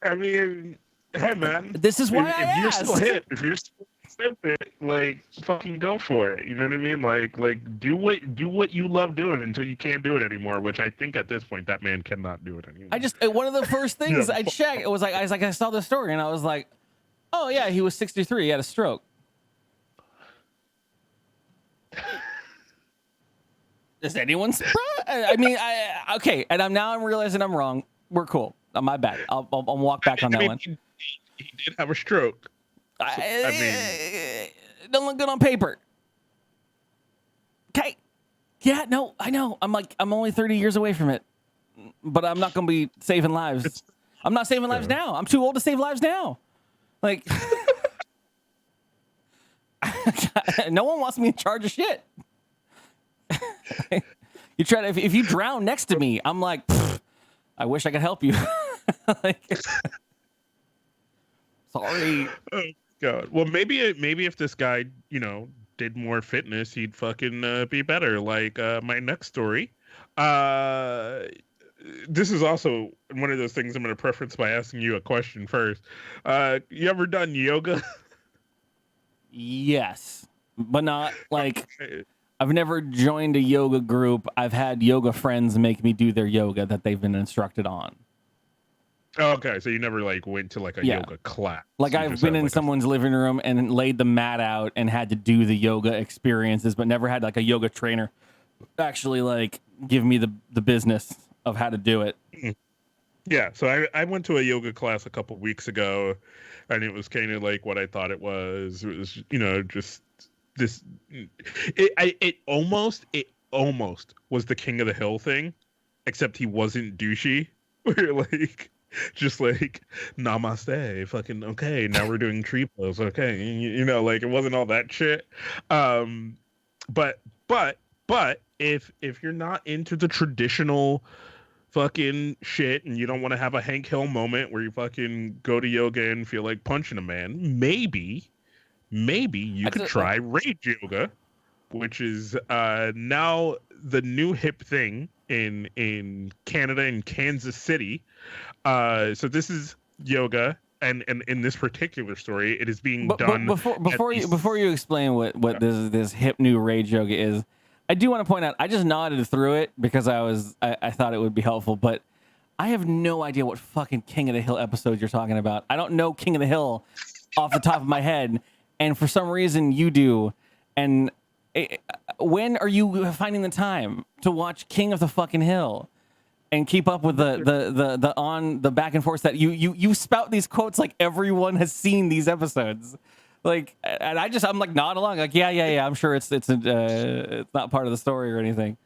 I mean, hey man, This is why I if you're asked. still hit, if you're still stupid, like fucking go for it. You know what I mean? Like do what you love doing until you can't do it anymore. Which I think at this point that man cannot do it anymore. I just, one of the first things I checked, it was like, I saw the story and I was like, oh yeah, he was 63. He had a stroke. Is anyone surprised? I mean, okay, and I'm realizing I'm wrong. We're cool. My bad. I'll walk back on that one. He did have a stroke. I mean, don't look good on paper. Okay. Yeah, no, I know. I'm only 30 years away from it, but I'm not going to be saving lives. I'm not saving lives now. I'm too old to save lives now. Like, no one wants me in charge of shit. You try to, if you drown next to me, I'm like, I wish I could help you. Like, sorry. Oh God. Well, maybe if this guy, did more fitness, he'd fucking be better. Like my next story. This is also one of those things I'm going to preference by asking you a question first. You ever done yoga? Yes, but not like, I've never joined a yoga group. I've had yoga friends make me do their yoga that they've been instructed on. Oh, okay, so you never like went to like a yoga class. Like, You I've just been had, in like, someone's living room and laid the mat out and had to do the yoga experiences, but never had like a yoga trainer actually like give me the business of how to do it. Yeah, so I went to a yoga class a couple weeks ago, and it was kind of like what I thought it was. It was, just this. It almost was the King of the Hill thing, except he wasn't douchey. We're like, just like, namaste, fucking okay. Now we're doing tree pose, okay. Like, it wasn't all that shit. But if you're not into the traditional fucking shit and you don't want to have a Hank Hill moment where you fucking go to yoga and feel like punching a man, maybe you could try rage yoga, which is now the new hip thing in Canada and Kansas City. So this is yoga, and in this particular story, it is being done. Before you explain what this hip new rage yoga is, I do want to point out, I just nodded through it because I thought it would be helpful, but I have no idea what fucking King of the Hill episode you're talking about. I don't know King of the Hill off the top of my head, and for some reason you do. And when are you finding the time to watch King of the fucking Hill? and keep up with the back and forth that you spout these quotes like everyone has seen these episodes. Like, and I'm like nodding along, like yeah. I'm sure it's not part of the story or anything.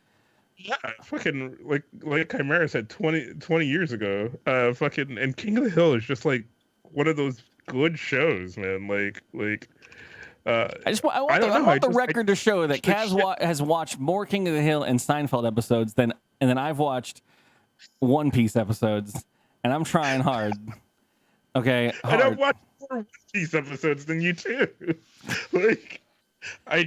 Yeah, fucking like Chimera said 20 years ago. Fucking and King of the Hill is just like one of those good shows, man. I want the record to show that Kaz has watched more King of the Hill and Seinfeld episodes than I've watched One Piece episodes, and I'm trying hard. Okay, hard. And I've watched more One Piece episodes than you too. Like, I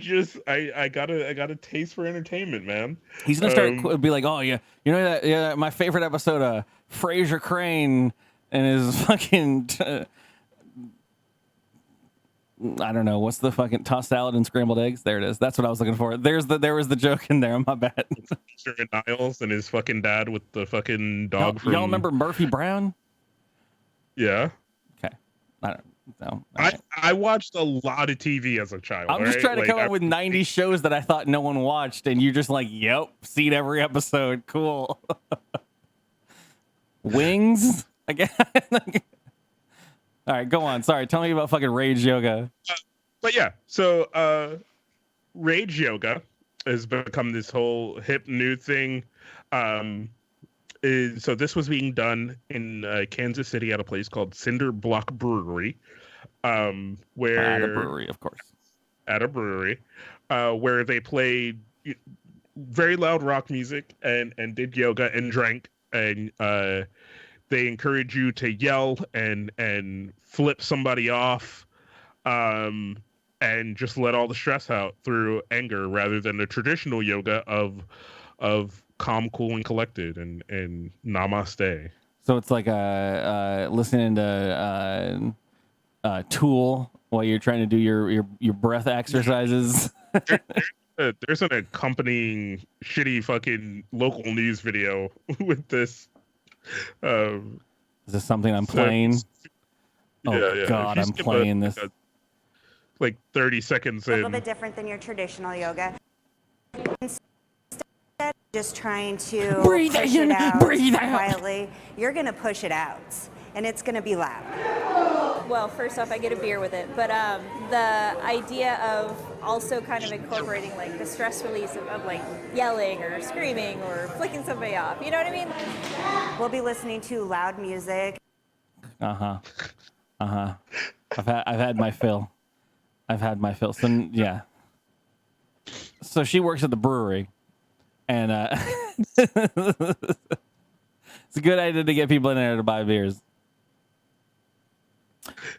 got a taste for entertainment, man. He's gonna start be like, oh yeah, you know that my favorite episode, Fraser Crane and his fucking. I don't know what's the fucking tossed salad and scrambled eggs. There it is. That's what I was looking for. There was the joke in there. My bad. Niles and his fucking dad with the fucking dog. Y'all remember Murphy Brown? Yeah. Okay. I don't know. I watched a lot of TV as a child. I'm just trying to come up with 90 shows that I thought no one watched, and you're just like, yep, seen every episode. Cool. Wings? Again. All right, go on. Sorry, tell me about fucking Rage Yoga. But yeah, so Rage Yoga has become this whole hip new thing. So this was being done in Kansas City at a place called Cinder Block Brewery, where at a brewery, of course. At a brewery, where they played very loud rock music and did yoga and drank, and they encourage you to yell and flip somebody off, and just let all the stress out through anger, rather than the traditional yoga of calm, cool, and collected, and namaste. So it's like listening to Tool while you're trying to do your breath exercises. There's an accompanying shitty fucking local news video with this. Is this something I'm playing? Oh God, I'm playing this. Like 30 seconds in. A little bit different than your traditional yoga. Instead, just trying to breathe push in, it out breathe out quietly. You're gonna push it out, and it's gonna be loud. Well, first off, I get a beer with it, but the idea of also kind of incorporating like the stress release of like yelling or screaming or flicking somebody off, you know what I mean? We'll be listening to loud music. I've had my fill. So yeah. So she works at the brewery, and it's a good idea to get people in there to buy beers.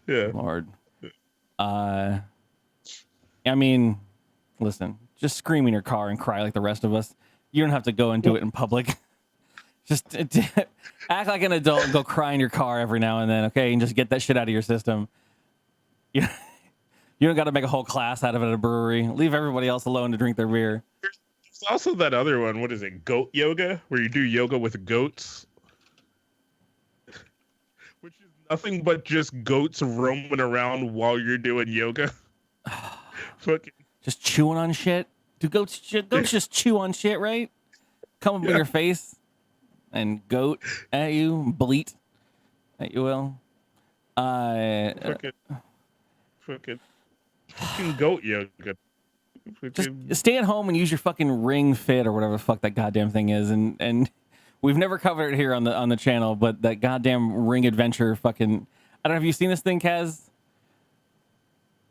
Yeah. Lord. I mean, listen, just scream in your car and cry like the rest of us. You don't have to go and do it in public. Just act like an adult and go cry in your car every now and then, okay? And just get that shit out of your system. You don't got to make a whole class out of it at a brewery. Leave everybody else alone to drink their beer. There's also that other one. What is it? Goat yoga, where you do yoga with goats. Which is nothing but just goats roaming around while you're doing yoga. Fucking just chewing on shit. Do goats just chew on shit, right? Come up in your face and goat at you, bleat at you will. Fucking goat yoga. Just stay at home and use your fucking Ring Fit or whatever the fuck that goddamn thing is, and we've never covered it here on the channel, but that goddamn Ring Adventure fucking. I don't know. Have you seen this thing, Kaz?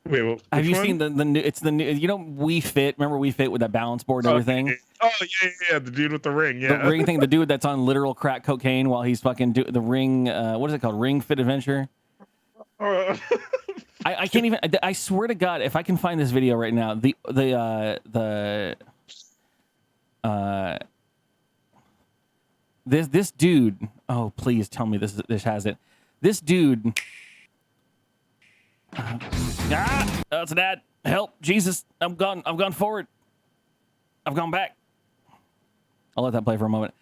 Wait, have you seen the new? It's the new. You know, We Fit. Remember We Fit with that balance board and everything? Oh yeah, the dude with the ring. Yeah, the ring thing. The dude that's on literal crack cocaine while he's fucking the ring. What is it called? Ring Fit Adventure. I can't even. I swear to God, if I can find this video right now, this dude. Oh, please tell me this has it. This dude. That's Dad. Help, Jesus! I'm gone forward. I've gone back. I'll let that play for a moment.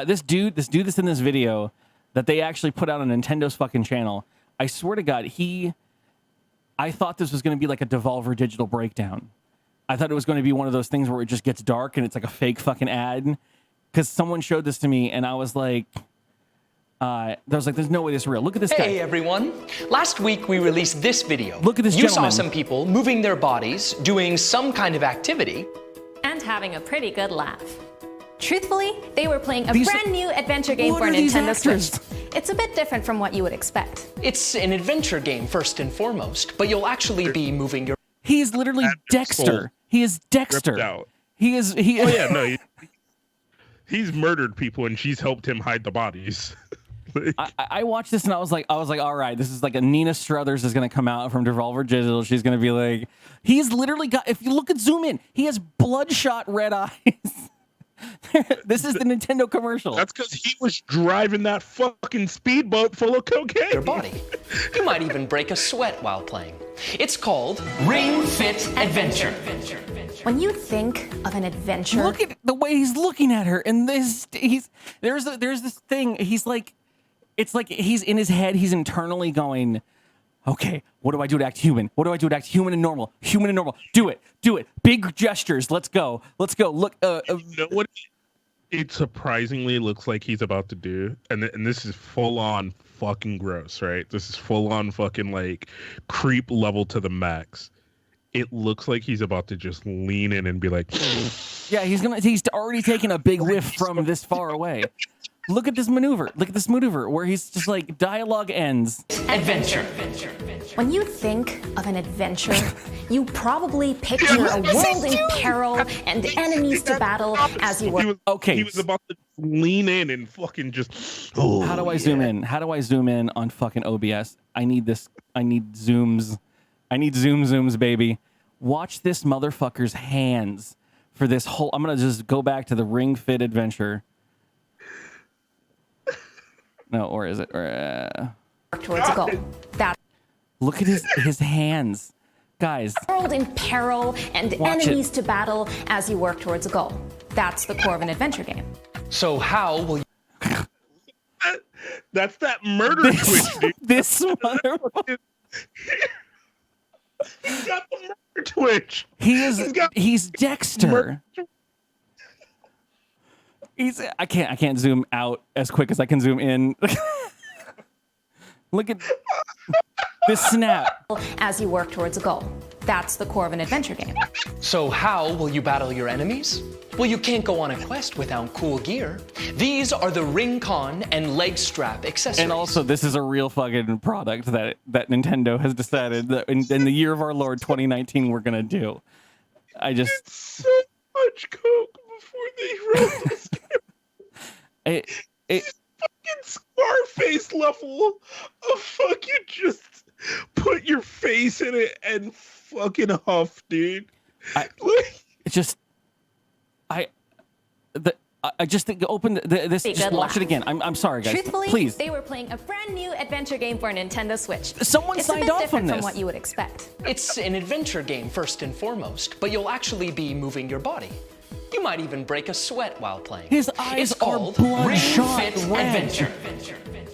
This dude that's in this video that they actually put out on Nintendo's fucking channel. I swear to God, I thought this was going to be like a Devolver Digital breakdown. I thought it was going to be one of those things where it just gets dark and it's like a fake fucking ad. because someone showed this to me, and I was like, there's no way this is real. Look at this guy. Hey everyone! Last week we released this video. Look at this You gentleman. saw some people moving their bodies, doing some kind of activity. And having a pretty good laugh. Truthfully, they were playing a These- brand new adventure game What for a are these Nintendo actors? Switch. It's a bit different from what you would expect. It's an adventure game first and foremost, but you'll actually be moving your He is literally At Dexter. soul. He is Dexter. Ripped out. He is. Oh yeah, no. He's murdered people, and she's helped him hide the bodies. Like, I watched this and I was like, all right, this is like a Nina Struthers is gonna come out from Devolver Digital. She's gonna be like, he's literally got. If you look at zoom in, he has bloodshot red eyes. This is the Nintendo commercial. that's because he was driving that fucking speedboat full of cocaine. your body. You might even break a sweat while playing. It's called Ring Fit Adventure. When you think of an adventure, Look at the way he's looking at her, and there's this thing. He's like, it's like he's in his head. He's internally going, okay, what do I do to act human? What do I do to act human and normal? Human and normal. Do it. Big gestures. Let's go. Look. You know what? It surprisingly looks like he's about to do, and this is full on fucking gross, right? This is full on fucking like creep level to the max. It looks like he's about to just lean in and be like, Yeah, he's already taken a big whiff from this far away. Look at this maneuver. Where he's just like, dialogue ends. Adventure. when you think of an adventure, you probably picture a world in peril and enemies to battle as you work. Okay. He was about to lean in and fucking just. Oh, How do I zoom in? How do I zoom in on fucking OBS? I need this. I need zooms. I need zooms, baby. Watch this motherfucker's hands for this whole. I'm gonna just go back to the Ring Fit Adventure. No, or is it? Towards a goal. That Look at his hands, guys. world in peril and Watch enemies to battle as you work towards a goal. That's the core of an adventure game. So how will you That's that murder twitch, dude. This motherfucker. He's got the murder twitch. He's Dexter. I can't zoom out as quick as I can zoom in. Look at this snap. As you work towards a goal. That's the core of an adventure game. So how will you battle your enemies? Well, you can't go on a quest without cool gear. These are the ring con and leg strap accessories. And also, this is a real fucking product that Nintendo has decided that in the year of our Lord 2019 we're gonna do. It's so much coke before they wrote this. It Fucking Scarface level of fucking just put your face in it and fucking huff, dude. I just think open this. Good Just watch laugh. it again. I'm sorry, guys. Truthfully, Please. they were playing a brand new adventure game for a Nintendo Switch. Someone it's signed a bit off on different from this. what you would expect. It's an adventure game first and foremost, but you'll actually be moving your body. You might even break a sweat while playing. His eyes It's are called bloodshot Ring Fit red. Adventure.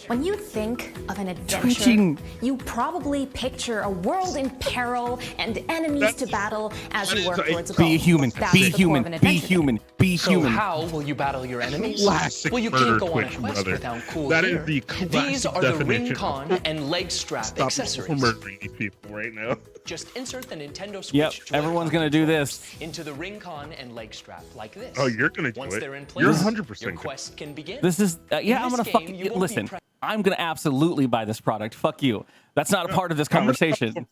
When you think of an adventure, Twitching. you probably picture a world in peril and enemies to battle as you work towards a goal. Be human. That's Be the core human. of an Be adventure game. human. Be So human. how will you battle your enemies? Classic Well, you murder can't go on a twitch, quest brother. without cool That is gear. the These classic are the ring definition. con and leg strap Stop accessories. murdering these people right now. Just insert the Nintendo Switch Yep, Joy-Con everyone's gonna do this. into the ring con and leg strap like this. Oh, you're gonna do Once it. they're in place, You're 100% your gonna. quest can begin. This is yeah. I'm this gonna game, fucking you won't be listen. pre- I'm gonna absolutely buy this product. Fuck you. That's not a part of this conversation.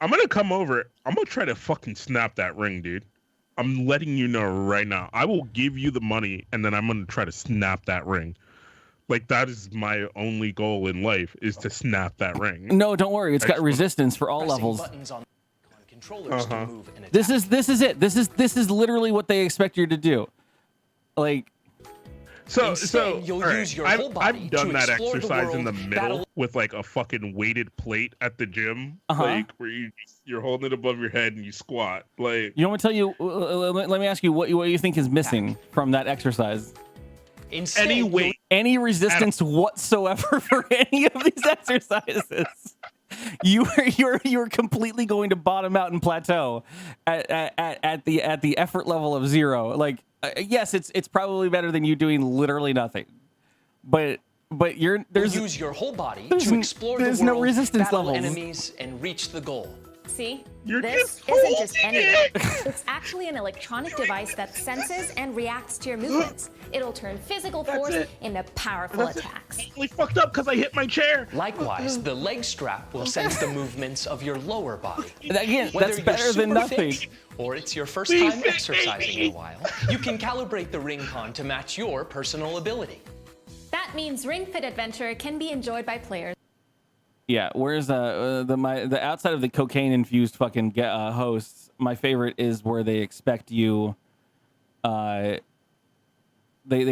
I'm gonna come over. I'm gonna try to fucking snap that ring, dude. I'm letting you know right now. I will give you the money, and then I'm gonna try to snap that ring. Like that is my only goal in life is to snap that ring. No, don't worry. It's got resistance for all Pressing levels. buttons on controllers to move and attack. This is it. This is literally what they expect you to do. Like Instead, you'll all right, use your whole body I've done to that explore the exercise in the world, middle battle- with like a fucking weighted plate at the gym, Uh-huh. like where you're holding it above your head and you squat. Like you want me to tell you? Let me ask you what you think is missing from that exercise. Instead, any you'll weight. Any resistance whatsoever for any of these exercises. you're completely going to bottom out and plateau at the effort level of 0. Like, yes, it's probably better than you doing literally nothing, but use your whole body to explore the world, no resistance battle levels. enemies, and reach the goal. See? You're This just isn't just holding anything. it. It's actually an electronic device that senses and reacts to your movements. It'll turn physical force it. into powerful attacks. I only fucked up because I hit my chair. Likewise, the leg strap will sense the movements of your lower body. Again, Whether that's you're better than super nothing. fit or it's your first We time fit, exercising baby. in a while, you can calibrate the Ring-Con to match your personal ability. That means Ring Fit Adventure can be enjoyed by players. Yeah, whereas the outside of the cocaine infused fucking hosts, my favorite is where they expect you. They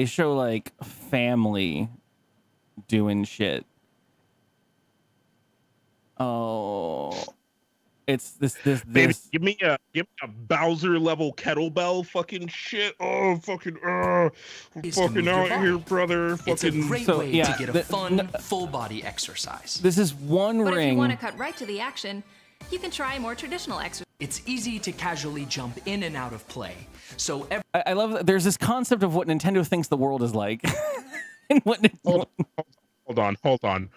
show like family doing shit. Oh, it's Baby, this. give me a Bowser level kettlebell fucking shit. Oh, fucking Is to fucking move your out body. here, brother. It's a Fucking great So, way yeah, to get a fun, full body exercise. This is one But if you ring. want to cut right to the action, you can try more traditional exercise. It's easy to casually jump in and out of play. So I love that there's this concept of what Nintendo thinks the world is like. And what hold on.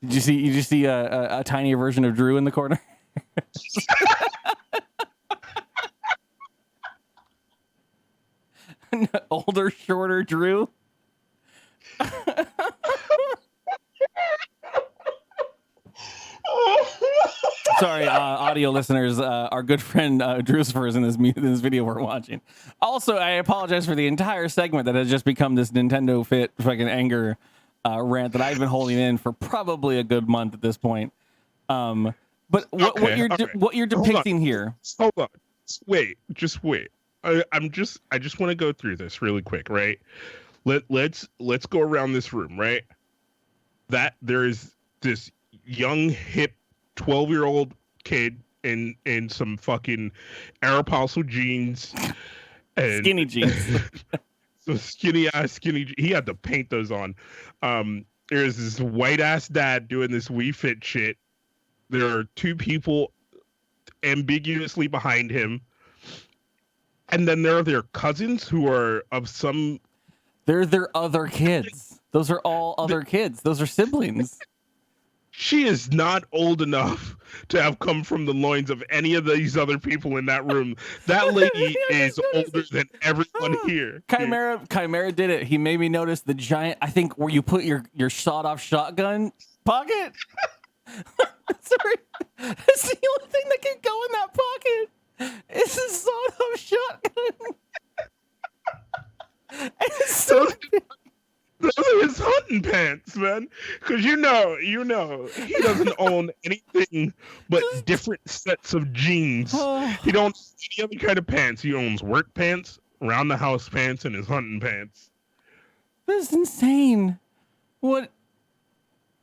Did you see a tiny version of Drew in the corner? Older, shorter Drew. Sorry, audio listeners. Our good friend Drucifer is in this video we're watching. Also, I apologize for the entire segment that has just become this Nintendo Fit fucking anger rant that I've been holding in for probably a good month at this point. But what you're depicting here. Hold on. Just wait. I just want to go through this really quick, right? Let's go around this room, right? That there is this young, hip, 12-year-old kid in some fucking Aeropostale jeans and Skinny jeans. so skinny. He had to paint those on. There's this white ass dad doing this Wii Fit shit. There are two people ambiguously behind him. And then there are their cousins who are of some. They're their other kids. Those are all other kids. Those are siblings. She is not old enough to have come from the loins of any of these other people in that room. That lady is older than everyone here. Chimera did it. He made me notice the giant, I think, where you put your sawed-off shotgun pocket. Sorry. That's the only thing that can go in that pocket. It's a sawed-off shotgun. It's so Those are his hunting pants, man. Because you know, he doesn't own anything but different sets of jeans. He don't own any other kind of pants. He owns work pants, around the house pants, and his hunting pants. This is insane. What?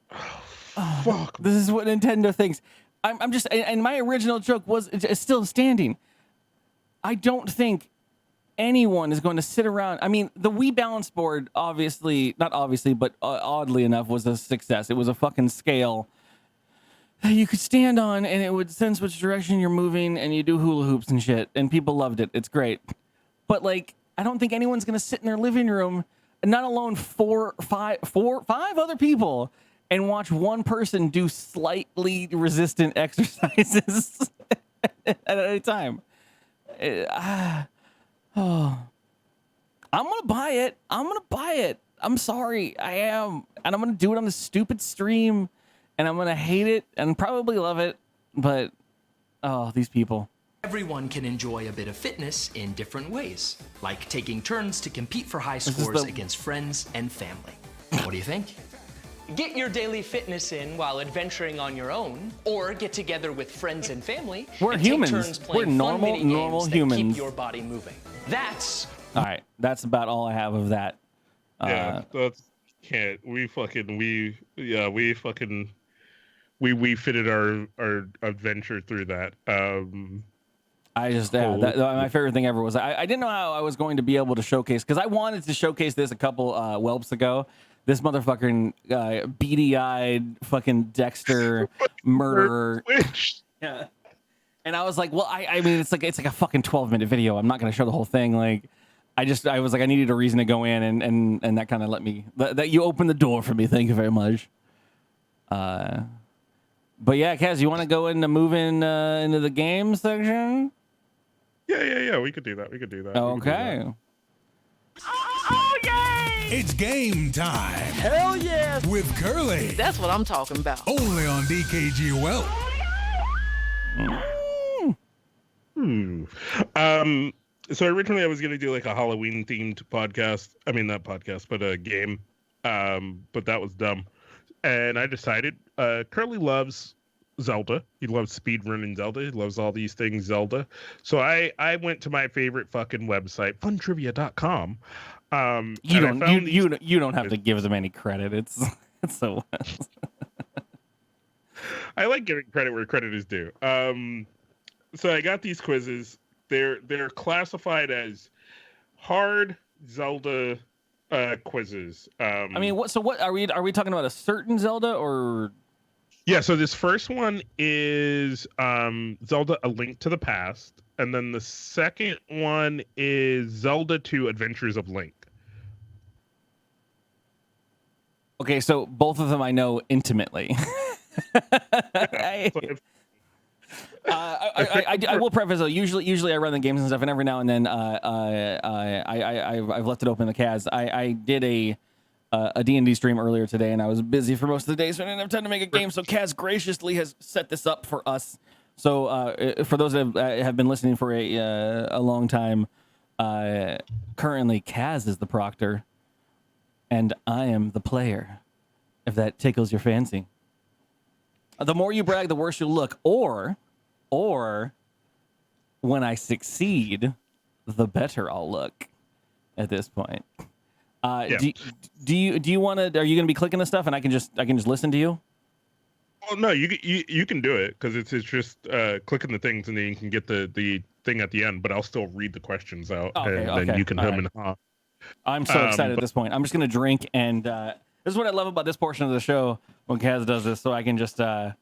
Fuck. This is what Nintendo thinks. I'm just, and my original joke is still standing. I don't think anyone is going to sit around. I mean, the Wii balance board, not obviously, but oddly enough, was a success. It was a fucking scale that you could stand on, and it would sense which direction you're moving, and you do hula hoops and shit, and people loved it. It's great. But like, I don't think anyone's going to sit in their living room, and not alone five other people, and watch one person do slightly resistant exercises at a time. Oh, I'm gonna buy it. I'm sorry, I am, and I'm gonna do it on the stupid stream, and I'm gonna hate it and probably love it. But these people. Everyone can enjoy a bit of fitness in different ways, like taking turns to compete for high scores against friends and family. What do you think? Get your daily fitness in while adventuring on your own, or get together with friends and family. We're and humans. Take turns playing We're normal that humans. Keep your body moving. That's all right. That's about all I have of that. Yeah, that's can't. We fitted our adventure through that. I just my favorite thing ever was I didn't know how I was going to be able to showcase, because I wanted to showcase this a couple whelps ago. this motherfucking beady-eyed fucking Dexter murderer. Yeah. And I was like, well, I mean, it's like a fucking 12-minute video. I'm not going to show the whole thing. Like, I was like, I needed a reason to go in, and that kind of let me, that you opened the door for me. Thank you very much. But yeah, Kaz, you want to go into into the game section? Yeah. We could do that. Okay. Oh, yay! It's game time Hell yeah! with Curly. That's what I'm talking about. Only on dkgWELP. So originally I was gonna do like a Halloween themed podcast. I mean, not podcast, but a game. But that was dumb. And I decided Curly loves Zelda. He loves speedrunning Zelda. He loves all these things Zelda. So I went to my favorite fucking website, funtrivia.com. You don't have to give them any credit. It's so. I like giving credit where credit is due. So I got these quizzes. They're classified as hard Zelda quizzes. I mean, what are we talking about? A certain Zelda or? Yeah. So this first one is Zelda: A Link to the Past, and then the second one is Zelda 2: Adventures of Link. Okay, so both of them I know intimately. I will preface though. Usually I run the games and stuff, and every now and then I've left it open to Kaz. I did a D&D stream earlier today, and I was busy for most of the day, so I didn't have time to make a game. So Kaz graciously has set this up for us. So for those that have been listening for a long time, currently Kaz is the proctor, and I am the player. If that tickles your fancy. The more you brag, the worse you look. Or when I succeed, the better I'll look. At this point, Yeah. do you want to? Are you going to be clicking the stuff, and I can just listen to you? Well, no, you can do it because it's just clicking the things, and then you can get the thing at the end. But I'll still read the questions out, and then you can hum and haw. I'm so excited at this point. I'm just going to drink, and this is what I love about this portion of the show when Kaz does this, so I can just not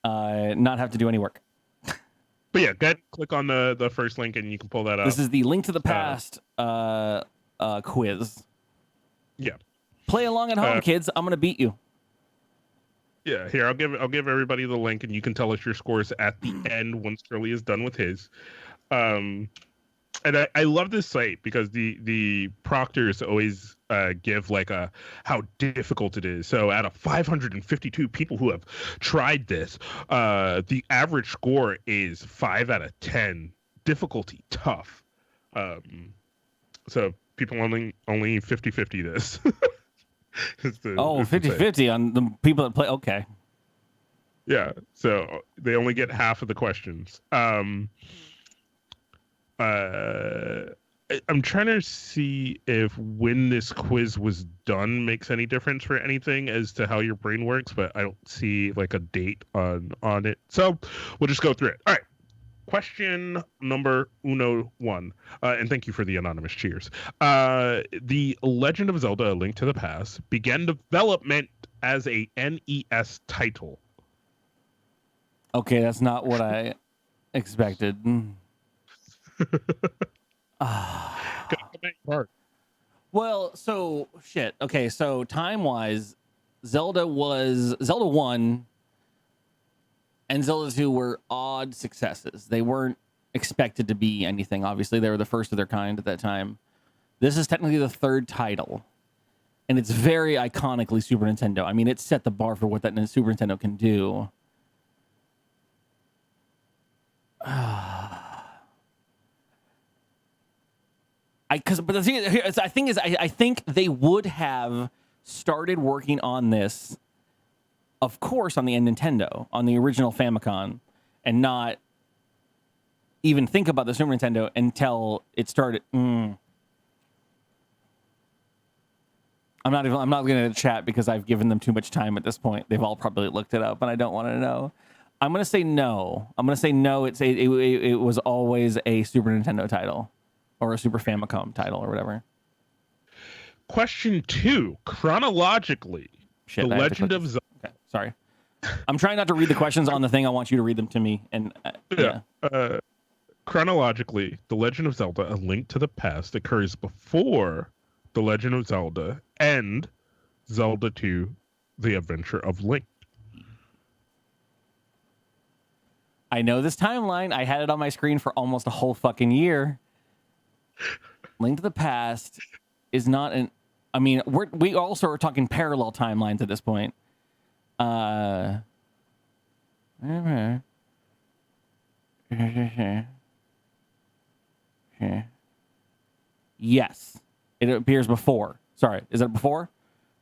have to do any work. But yeah, go ahead, click on the first link, and you can pull that up. This is the Link to the Past quiz. Yeah. Play along at home, kids. I'm going to beat you. Yeah, here I'll give everybody the link, and you can tell us your scores at the end once Curly is done with his. And I love this site because the proctors always give like how difficult it is. So out of 552 people who have tried this, the average score is 5 out of 10. Difficulty tough. So people only 50-50 this. 50-50 on the people that play. Okay. Yeah, so they only get half of the questions. I'm trying to see if when this quiz was done makes any difference for anything as to how your brain works, but I don't see like a date on it. So we'll just go through it. All right. Question number 1, and thank you for the anonymous cheers. The Legend of Zelda: A Link to the Past began development as a NES title. Okay, that's not what I expected. Well, so shit. Okay, so time-wise, Zelda 1 and Zelda 2 were odd successes. They weren't expected to be anything. Obviously, they were the first of their kind at that time. This is technically the third title, and it's very iconically Super Nintendo. I mean, it set the bar for what that Super Nintendo can do. I think they would have started working on this, of course, on the Nintendo, on the original Famicom, and not even think about the Super Nintendo until it started. I'm not going to chat because I've given them too much time at this point. They've all probably looked it up, and I don't want to know. I'm going to say no. It was always a Super Nintendo title. Or a Super Famicom title or whatever. Question 2. Chronologically, Shit, The I have to Legend click of this. Zelda. Okay, sorry. I'm trying not to read the questions on the thing. I want you to read them to me. And yeah. Chronologically, The Legend of Zelda: A Link to the Past occurs before The Legend of Zelda and Zelda 2: The Adventure of Link. I know this timeline. I had it on my screen for almost a whole fucking year. Link to the Past is not an. I mean, we also are talking parallel timelines at this point. Yes, it appears before. Sorry, is it before?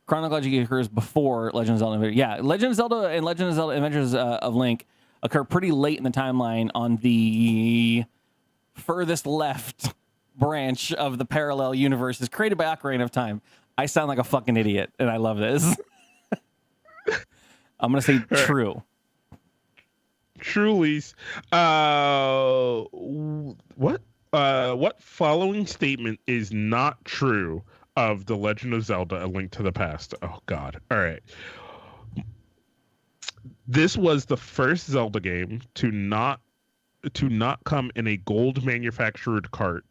Chronologically occurs before Legend of Zelda. Yeah, Legend of Zelda and Legend of Zelda Adventures of Link occur pretty late in the timeline on the furthest left branch of the parallel universe is created by Ocarina of Time. I sound like a fucking idiot, and I love this. I'm going to say true. Truly. What following statement is not true of The Legend of Zelda: A Link to the Past? Oh, God. All right. This was the first Zelda game to not come in a gold manufactured cart.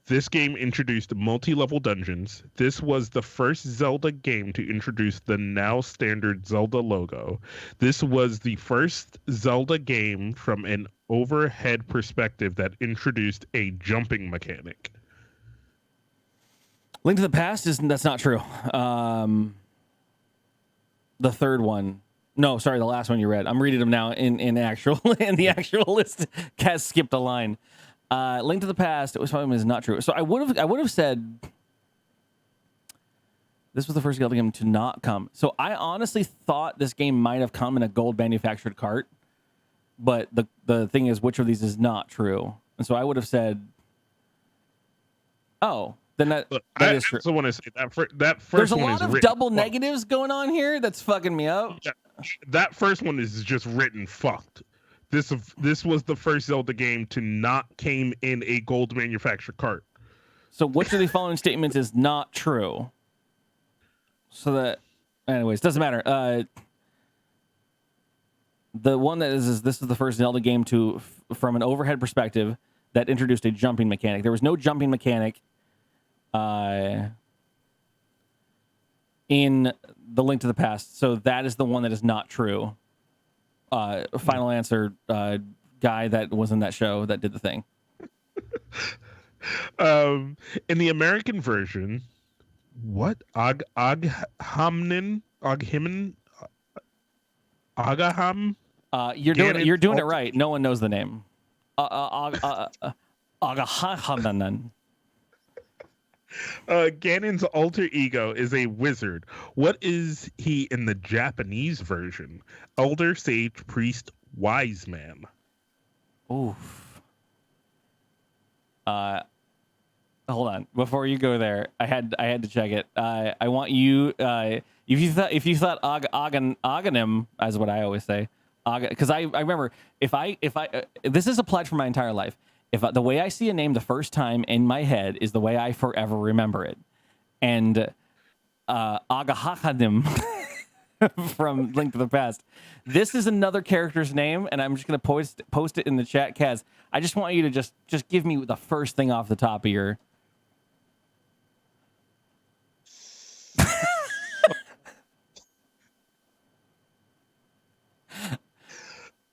This game introduced multi-level dungeons. This was the first Zelda game to introduce the now standard Zelda logo. This was the first Zelda game from an overhead perspective that introduced a jumping mechanic. Link to the Past that's not true. The third one. No, sorry, the last one you read. I'm reading them now in the actual list. Kaz skipped a line. Link to the Past, it was probably is not true. So I would have said this was the first Zelda game to not come. So I honestly thought this game might have come in a gold manufactured cart, but the thing is, which of these is not true? And so I would have said, oh, then that is true. I also want to say that first There's a one lot is of written double negatives going on here. That's fucking me up. Yeah, that first one is just written fucked. This was the first Zelda game to not came in a gold manufactured cart. So which of the following statements is not true? So that, anyways, doesn't matter. The one that is this is the first Zelda game to, from an overhead perspective, that introduced a jumping mechanic. There was no jumping mechanic in The Link to the Past. So that is the one that is not true. Final answer, guy that was in that show that did the thing. In the American version, what Agaham? You're doing it right. No one knows the name. Agahahanan. Ganon's alter ego is a wizard. What is he in the Japanese version? Elder, sage, priest, wise man. Oof. Hold on. Before you go there, I had to check it. I want you. If you thought Aganim, as what I always say, because I remember if I this is applied for my entire life. If the way I see a name the first time in my head is the way I forever remember it, and Agahahadim from Link to the Past, this is another character's name, and I'm just gonna post it in the chat, Kaz. I just want you to just give me the first thing off the top of your.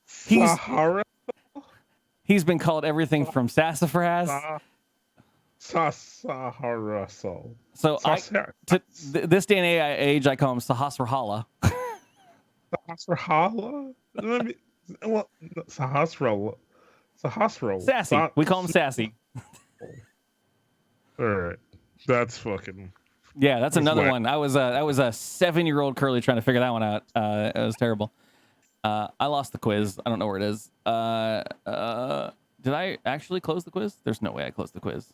Sahara. He's been called everything from sassafras. Saharasol. So this day and age, I call him Sahasrahala. Sahasrahala? Sahasrala. Sassy. We call him Sassy. All right. That's fucking... Yeah, that's another one. I was a 7-year-old curly trying to figure that one out. It was terrible. I lost the quiz. I don't know where it is. Did I actually close the quiz? There's no way I closed the quiz.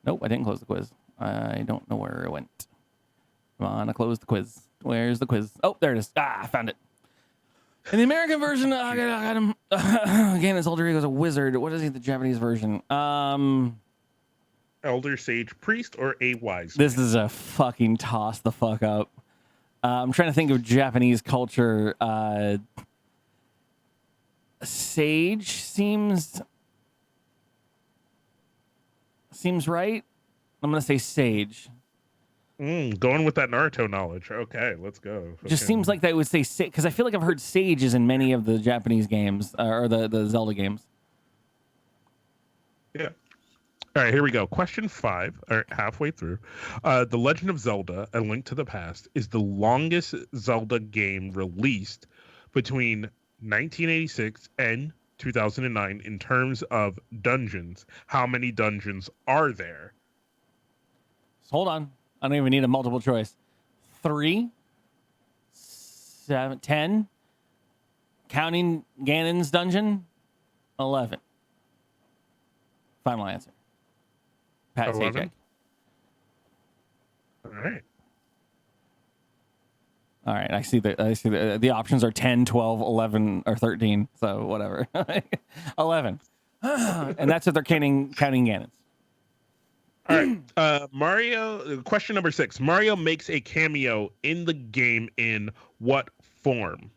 Nope, I didn't close the quiz. I don't know where it went. Come on, I closed the quiz. Where's the quiz? Oh, there it is. I found it. In the American version, I got him. Again, his alter ego is a wizard. What is he? The Japanese version. elder, sage, priest, or a wise This is a fucking toss the fuck up. I'm trying to think of Japanese culture. Sage seems right. I'm gonna say sage. Going with that Naruto knowledge. Okay, let's go. Just seems like they would say sage because I feel like I've heard sage is in many of the Japanese games or the Zelda games. Yeah. All right, here we go. Question 5, or halfway through. The Legend of Zelda: A Link to the Past is the longest Zelda game released between 1986 and 2009 in terms of dungeons. How many dungeons are there? Hold on. I don't even need a multiple choice. 3, 7, 10. Counting Ganon's dungeon, 11. Final answer. Pat 11? Sajak. All right. All right. I see the options are 10, 12, 11, or 13. So whatever. 11. And that's if they're counting Ganon's. All right. Mario, question number 6. Mario makes a cameo in the game in what form?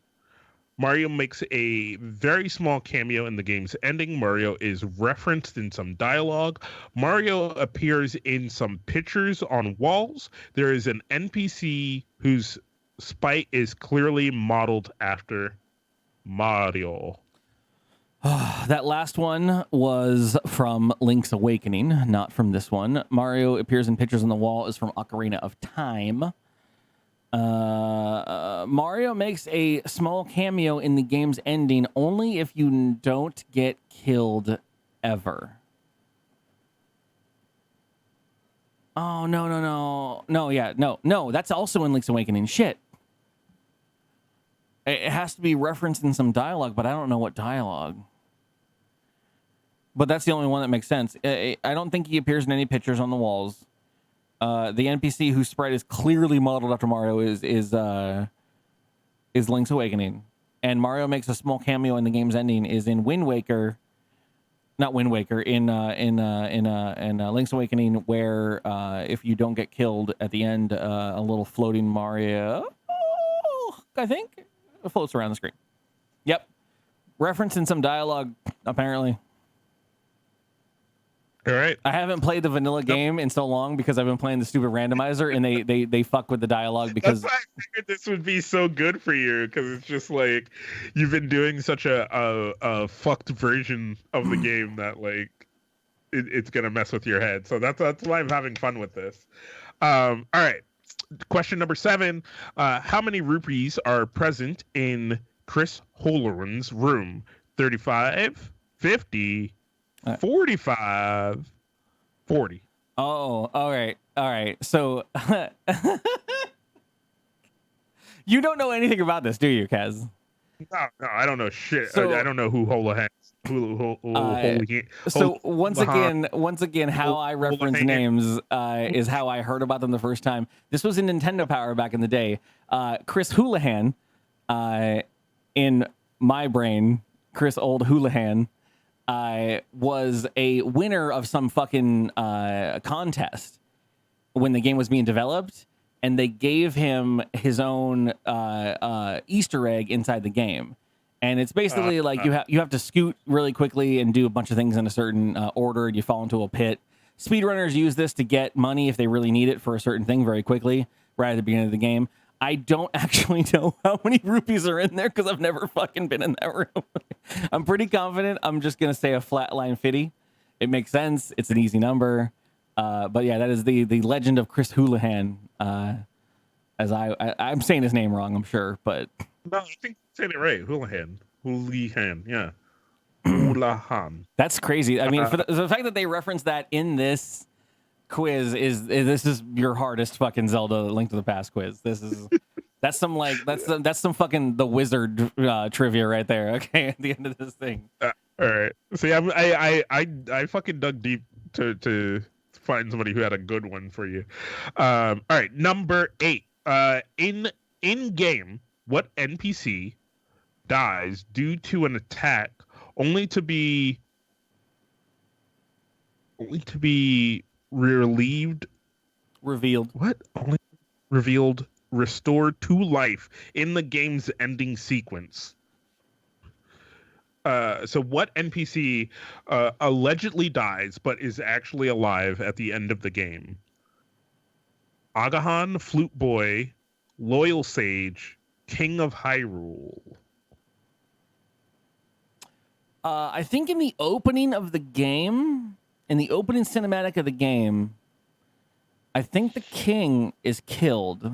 Mario makes a very small cameo in the game's ending. Mario is referenced in some dialogue. Mario appears in some pictures on walls. There is an NPC whose sprite is clearly modeled after Mario. That last one was from Link's Awakening, not from this one. Mario appears in pictures on the wall is from Ocarina of Time. Mario makes a small cameo in the game's ending only if you don't get killed ever. Oh, no. That's also in Link's Awakening. Shit. It has to be referenced in some dialogue, but I don't know what dialogue. But that's the only one that makes sense. I don't think he appears in any pictures on the walls. The NPC whose sprite is clearly modeled after Mario is Link's Awakening, and Mario makes a small cameo in the game's ending is in Wind Waker, not Wind Waker, in Link's Awakening, where if you don't get killed at the end, a little floating Mario, I think, floats around the screen. Yep, reference in some dialogue apparently. All right. I haven't played the vanilla game in so long because I've been playing the stupid randomizer, and they fuck with the dialogue because that's why I figured this would be so good for you, because it's just like you've been doing such a fucked version of the game that like it's gonna mess with your head. So that's why I'm having fun with this. All right. Question number 7. How many rupees are present in Chris Holleran's room? 35, 50, 45, 40. Oh, all right. So you don't know anything about this, do you, Kaz? No, I don't know shit. So, I don't know who Hola So once again, how I reference names is how I heard about them the first time. This was in Nintendo Power back in the day. Chris Houlihan, in my brain, Chris Old Houlihan, was a winner of some fucking contest when the game was being developed, and they gave him his own Easter egg inside the game. And it's basically like you have to scoot really quickly and do a bunch of things in a certain order, and you fall into a pit. Speedrunners use this to get money if they really need it for a certain thing very quickly, right at the beginning of the game. I don't actually know how many rupees are in there because I've never fucking been in that room. I'm pretty confident. I'm just going to say a flatline 50. It makes sense. It's an easy number. But yeah, that is the legend of Chris Houlihan. As I'm saying his name wrong, I'm sure, but no, I think you're saying it right. Houlihan, yeah. Houlihan. That's crazy. I mean, for the fact that they reference that in this quiz this is your hardest fucking Zelda Link to the Past quiz. That's some fucking the wizard trivia right there. Okay, at the end of this thing. All right. See, I fucking dug deep to find somebody who had a good one for you. All right, number 8. In game, what NPC dies due to an attack only to be revealed. What? Only revealed restored to life in the game's ending sequence. So what NPC allegedly dies but is actually alive at the end of the game? Agahan, Flute Boy, Loyal Sage, King of Hyrule. I think in the opening of the game, in the opening cinematic of the game, I think the king is killed.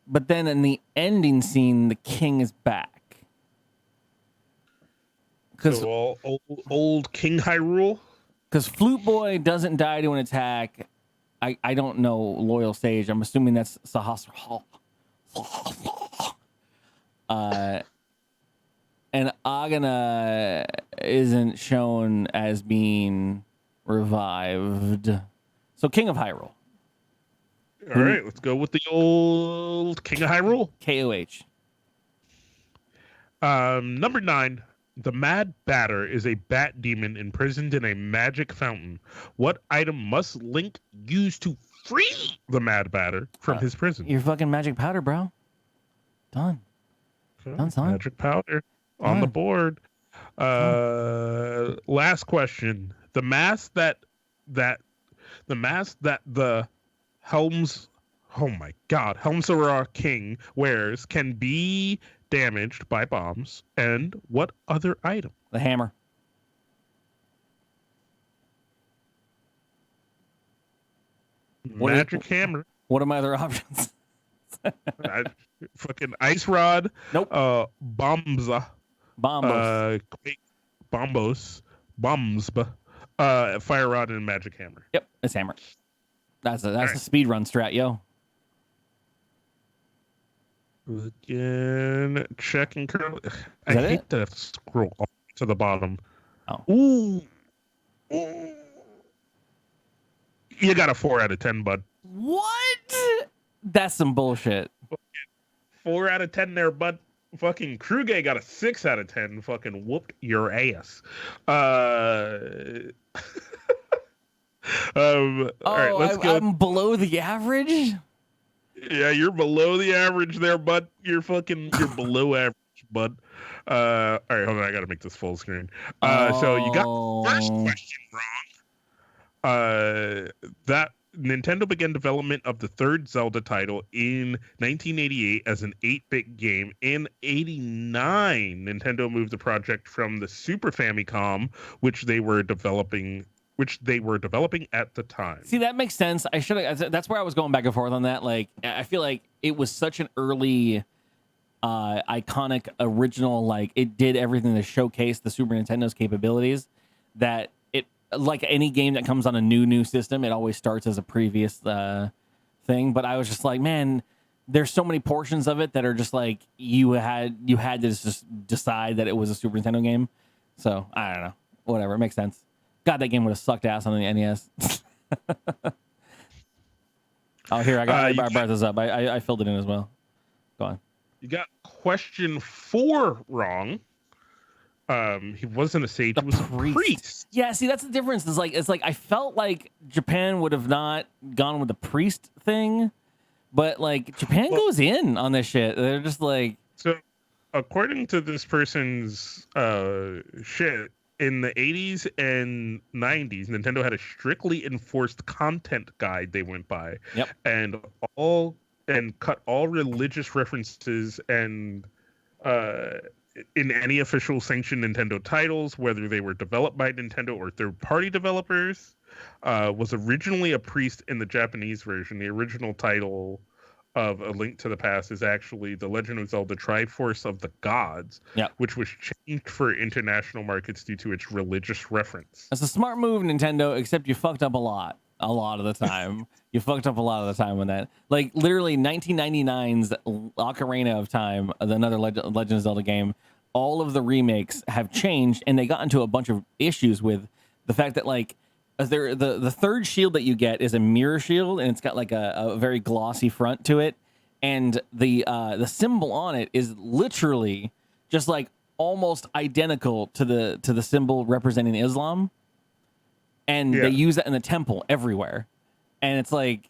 But then in the ending scene, the king is back. So old King Hyrule? Because Flute Boy doesn't die to an attack. I don't know Loyal Sage. I'm assuming that's Sahasrara. And Agana isn't shown as being revived. So King of Hyrule. All right, let's go with the old King of Hyrule. KOH. Number 9. The Mad Batter is a bat demon imprisoned in a magic fountain. What item must Link use to free the Mad Batter from his prison? Your fucking magic powder, bro. Done. Done, son. Magic powder on the board. Last question. The mask that the Helmsara King wears can be damaged by bombs. And what other item? The hammer. Magic hammer. What are my other options? Fucking ice rod. Nope. Bombos. Fire rod and magic hammer. Yep, it's hammer. That's the speed run strat, yo. Again, checking currently. I hate to scroll all to the bottom. Oh. Ooh. You got a 4 out of 10, bud. What? That's some bullshit. 4 out of 10 there, bud. Fucking Kruge got a 6 out of 10. Fucking whooped your ass. All right, let's go. I'm below the average? Yeah, you're below the average there, bud. You're below average, bud. All right, hold on. I got to make this full screen. So you got the first question wrong. That Nintendo began development of the third Zelda title in 1988 as an 8-bit game. In 89, Nintendo moved the project from the Super Famicom, which they were developing at the time. See, that makes sense. That's where I was going back and forth on that. Like, I feel like it was such an early, iconic, original, like, it did everything to showcase the Super Nintendo's capabilities that it, like any game that comes on a new system, it always starts as a previous thing. But I was just like, man, there's so many portions of it that are just like, you had to just decide that it was a Super Nintendo game. So, I don't know. Whatever. It makes sense. God, that game would have sucked ass on the NES. Oh, here, I brought this up. I filled it in as well. Go on. You got question 4 wrong. He wasn't a sage, he was a priest. Yeah, see, that's the difference. It's like I felt like Japan would have not gone with the priest thing, but like Japan goes in on this shit. They're just like, so according to this person's shit, in the 80s and 90s, Nintendo had a strictly enforced content guide they went by. Yep. And cut all religious references and in any official sanctioned Nintendo titles, whether they were developed by Nintendo or third-party developers. Was originally a priest in the Japanese version. The original title of A Link to the Past is actually The Legend of Zelda Triforce of the Gods, which was changed for international markets due to its religious reference. That's a smart move, Nintendo, except you fucked up a lot of the time. You fucked up a lot of the time with that. Like, literally 1999's Ocarina of Time, another Legend of Zelda game, all of the remakes have changed, and they got into a bunch of issues with the fact that, like, the third shield that you get is a mirror shield, and it's got like a very glossy front to it, and the symbol on it is literally just like almost identical to the symbol representing Islam. and they use that in the temple everywhere. And it's like,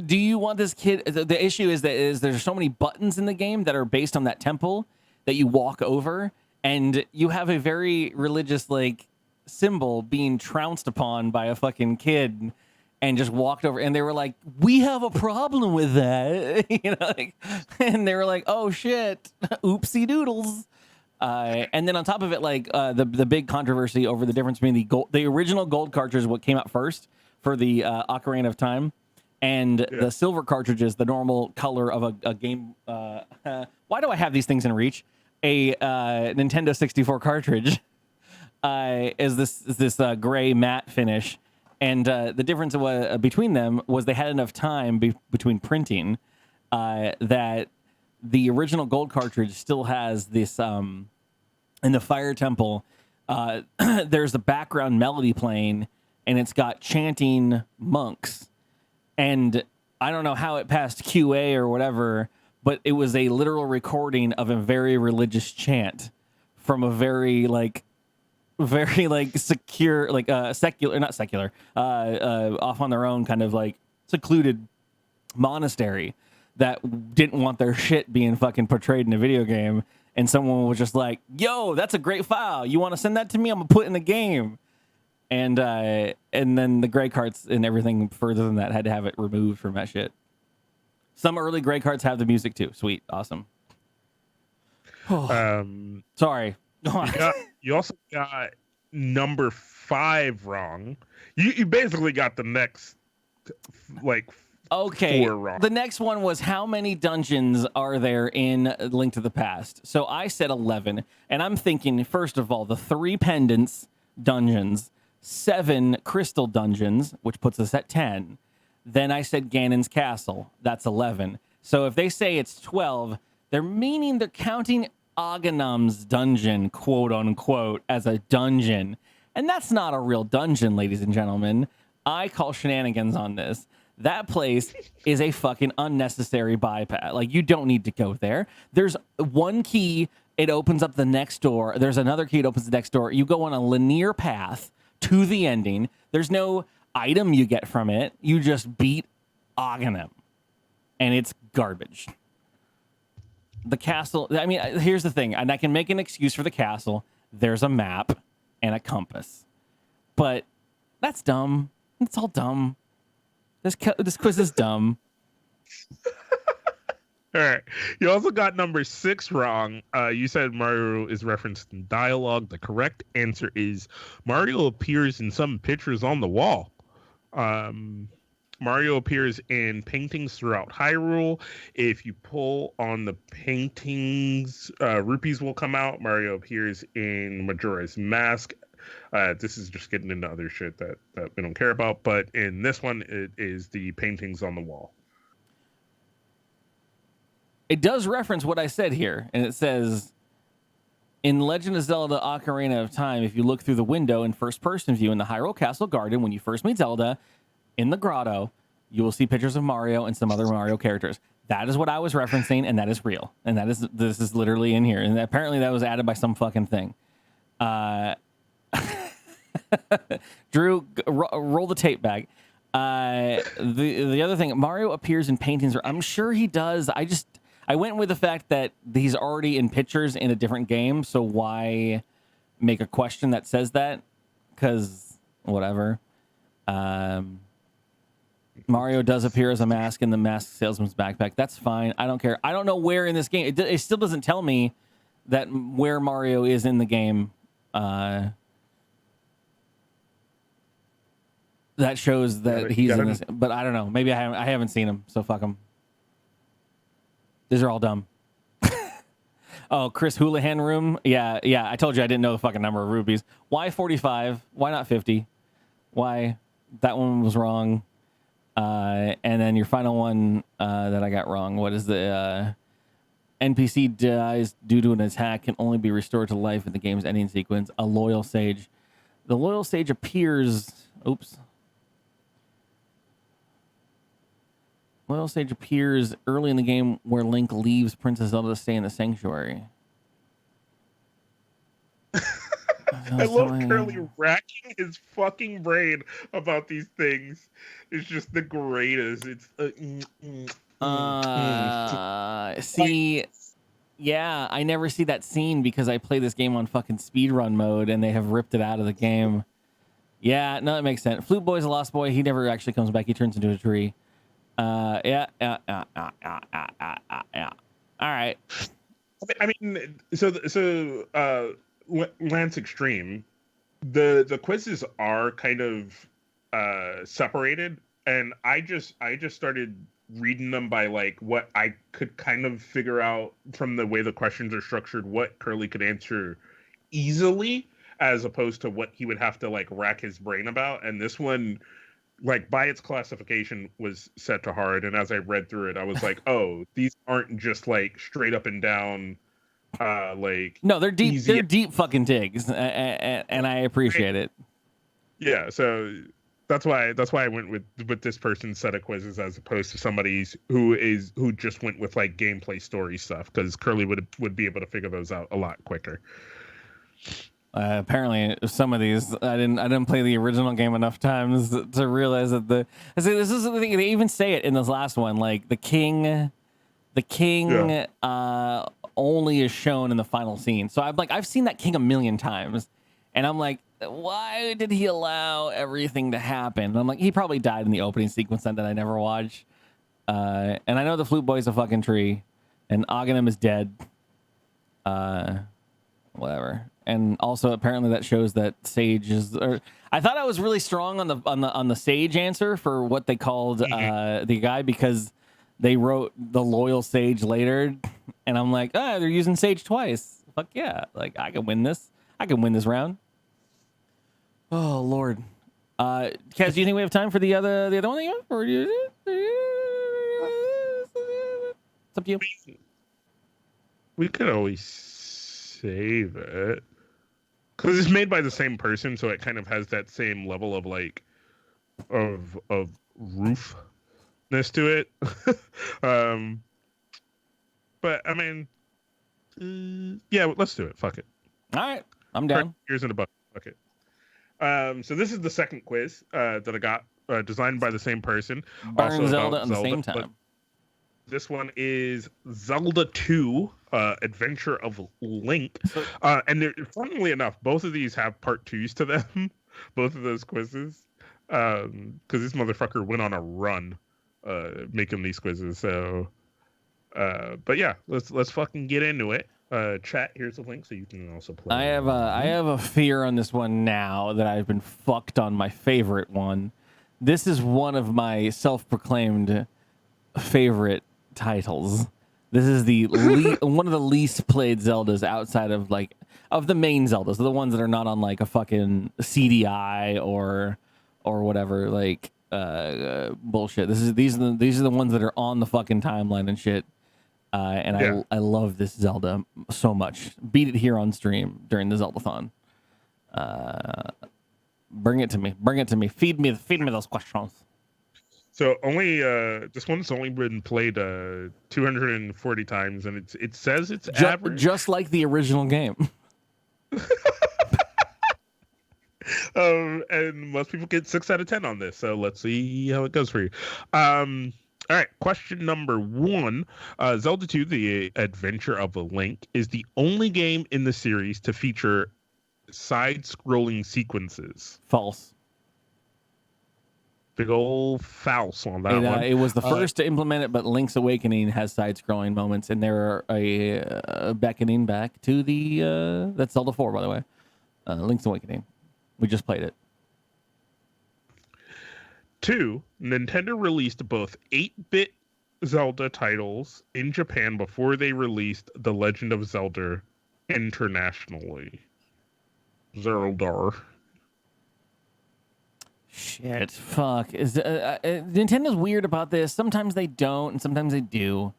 do you want this kid? The issue is that there's so many buttons in the game that are based on that temple that you walk over, and you have a very religious like symbol being trounced upon by a fucking kid, and just walked over, and they were like, "We have a problem with that," and they were like, "Oh shit, oopsie doodles." And then on top of it, like the big controversy over the difference between the original gold cartridge, what came out first for the Ocarina of Time, and the silver cartridges, the normal color of a game. Why do I have these things in reach? A Nintendo 64 cartridge is this gray matte finish, and the difference between them was they had enough time between printing that the original gold cartridge still has this in the Fire Temple. There's a background melody playing, and it's got chanting monks. And I don't know how it passed QA or whatever, but it was a literal recording of a very religious chant from a very secure, secular, not secular, off on their own kind of like secluded monastery that didn't want their shit being fucking portrayed in a video game. And someone was just like, yo, that's a great file. You want to send that to me? I'm going to put it in the game. And then the gray carts and everything further than that had to have it removed from that shit. Some early gray carts have the music too. Sweet. Awesome. Sorry. You also got number 5 wrong. You basically got the next okay. 4 wrong. The next one was how many dungeons are there in Link to the Past? So I said 11, and I'm thinking, first of all, the 3 pendants dungeons, 7 crystal dungeons, which puts us at 10. Then I said Ganon's Castle. That's 11. So if they say it's 12, they're meaning they're counting Aghanum's dungeon, quote unquote, as a dungeon. And that's not a real dungeon, ladies and gentlemen. I call shenanigans on this. That place is a fucking unnecessary bypass. Like, you don't need to go there. There's one key, it opens up the next door. There's another key, it opens the next door. You go on a linear path to the ending. There's no item you get from it. You just beat Aghanim. And it's garbage. The castle, I mean, here's the thing, and I can make an excuse for the castle. There's a map and a compass. But that's dumb. It's all dumb. This quiz is dumb. All right. You also got number 6 wrong. You said Mario is referenced in dialogue. The correct answer is Mario appears in some pictures on the wall. Mario appears in paintings throughout Hyrule. If you pull on the paintings, rupees will come out. Mario appears in Majora's Mask. This is just getting into other shit that we don't care about. But in this one, it is the paintings on the wall. It does reference what I said here, and it says, in Legend of Zelda Ocarina of Time, if you look through the window in first-person view in the Hyrule Castle Garden, when you first meet Zelda, in the grotto, you will see pictures of Mario and some other Mario characters. That is what I was referencing, and that is real. And this is literally in here. And apparently that was added by some fucking thing. Drew, roll the tape back. The other thing, Mario appears in paintings. I'm sure he does. I went with the fact that he's already in pictures in a different game, so why make a question that says that? Because whatever. Mario does appear as a mask in the Masked Salesman's backpack. That's fine. I don't care. I don't know where in this game. It still doesn't tell me that where Mario is in the game. That shows that he's in this. But I don't know. Maybe I haven't seen him, so fuck him. These are all dumb. Oh, Chris Houlihan room. Yeah. I told you I didn't know the fucking number of rupees. Why 45? Why not 50? Why? That one was wrong. And then your final one that I got wrong. What is the NPC dies due to an attack can only be restored to life in the game's ending sequence. A loyal sage. The loyal sage appears. Oops. Loyal sage appears early in the game where Link leaves Princess Zelda to stay in the sanctuary. I love Curly racking his fucking brain about these things. It's just the greatest. It's see, yeah, I never see that scene because I play this game on fucking speedrun mode and they have ripped it out of the game. Yeah, no, that makes sense. Flute Boy's a lost boy. He never actually comes back. He turns into a tree. Yeah. All right. I mean, so Lance Extreme, the quizzes are kind of separated, and I just started reading them by like what I could kind of figure out from the way the questions are structured, what Curly could answer easily, as opposed to what he would have to like rack his brain about. And this one, like by its classification, was set to hard. And as I read through it, I was like, oh, these aren't just like straight up and down, like no, they're deep. easy. They're deep fucking digs, and I appreciate it. Yeah, so that's why I went with this person's set of quizzes as opposed to somebody's who just went with like gameplay story stuff, because Curly would be able to figure those out a lot quicker. Apparently, some of these I didn't play the original game enough times to realize that this is the thing. They even say it in this last one, like the king only is shown in the final scene. So I've seen that king a million times, and I'm like, why did he allow everything to happen? And I'm like, he probably died in the opening sequence that I never watched. And I know the Flute Boy's a fucking tree, and Aghanim is dead. Whatever. And also, apparently, that shows that Sage is. I thought I was really strong on the Sage answer for what they called the guy, because they wrote the loyal Sage later, and I'm like, they're using Sage twice. Fuck yeah! Like I can win this. I can win this round. Oh Lord, Kaz, do you think we have time for the other one that you have, or it's up to you. We could always save it, because it's made by the same person, so it kind of has that same level of like of roofness to it. But I mean, yeah, let's do it. Fuck it. All right, I'm down. Here's in a bucket. Fuck it. So this is the second quiz that I got, designed by the same person. Burn also Zelda about at the same time. This one is Zelda 2, Adventure of Link. And funnily enough, both of these have part 2s to them, both of those quizzes. Because this motherfucker went on a run making these quizzes. So, but yeah, let's fucking get into it. Chat, here's a link so you can also play. I have a fear on this one now that I've been fucked on my favorite one. This is one of my self-proclaimed favorite titles. This is the one of the least played Zeldas outside of of the main Zeldas, the ones that are not on like a fucking CDI or whatever bullshit. These are the ones that are on the fucking timeline and shit. I love this Zelda so much. Beat it here on stream during the Zeldathon. Bring it to me. Bring it to me. Feed me those questions. So only this one's only been played 240 times, and it says it's average, just like the original game. And most people get 6 out of 10 on this. So let's see how it goes for you. All right, question number 1. Zelda 2, The Adventure of a Link, is the only game in the series to feature side-scrolling sequences. False. Big old false on that one. It was the first to implement it, but Link's Awakening has side-scrolling moments, and they're a beckoning back to the... that's Zelda 4, by the way. Link's Awakening. We just played it. 2, Nintendo released both 8-bit Zelda titles in Japan before they released The Legend of Zelda internationally. Zelda. Shit, fuck. Nintendo's weird about this. Sometimes they don't, and sometimes they do.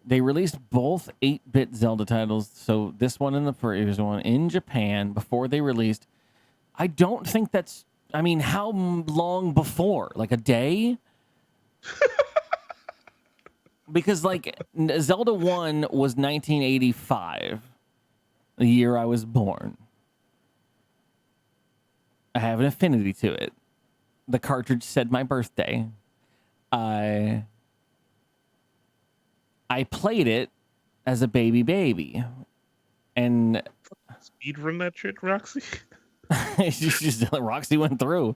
They released both 8-bit Zelda titles, so this one and the previous one, in Japan before they released. I don't think that's... I mean, how long before? Like a day? Because, Zelda 1 was 1985, the year I was born. I have an affinity to it. The cartridge said my birthday. I played it as a baby, and speedrun that shit, Roxy. Roxy went through.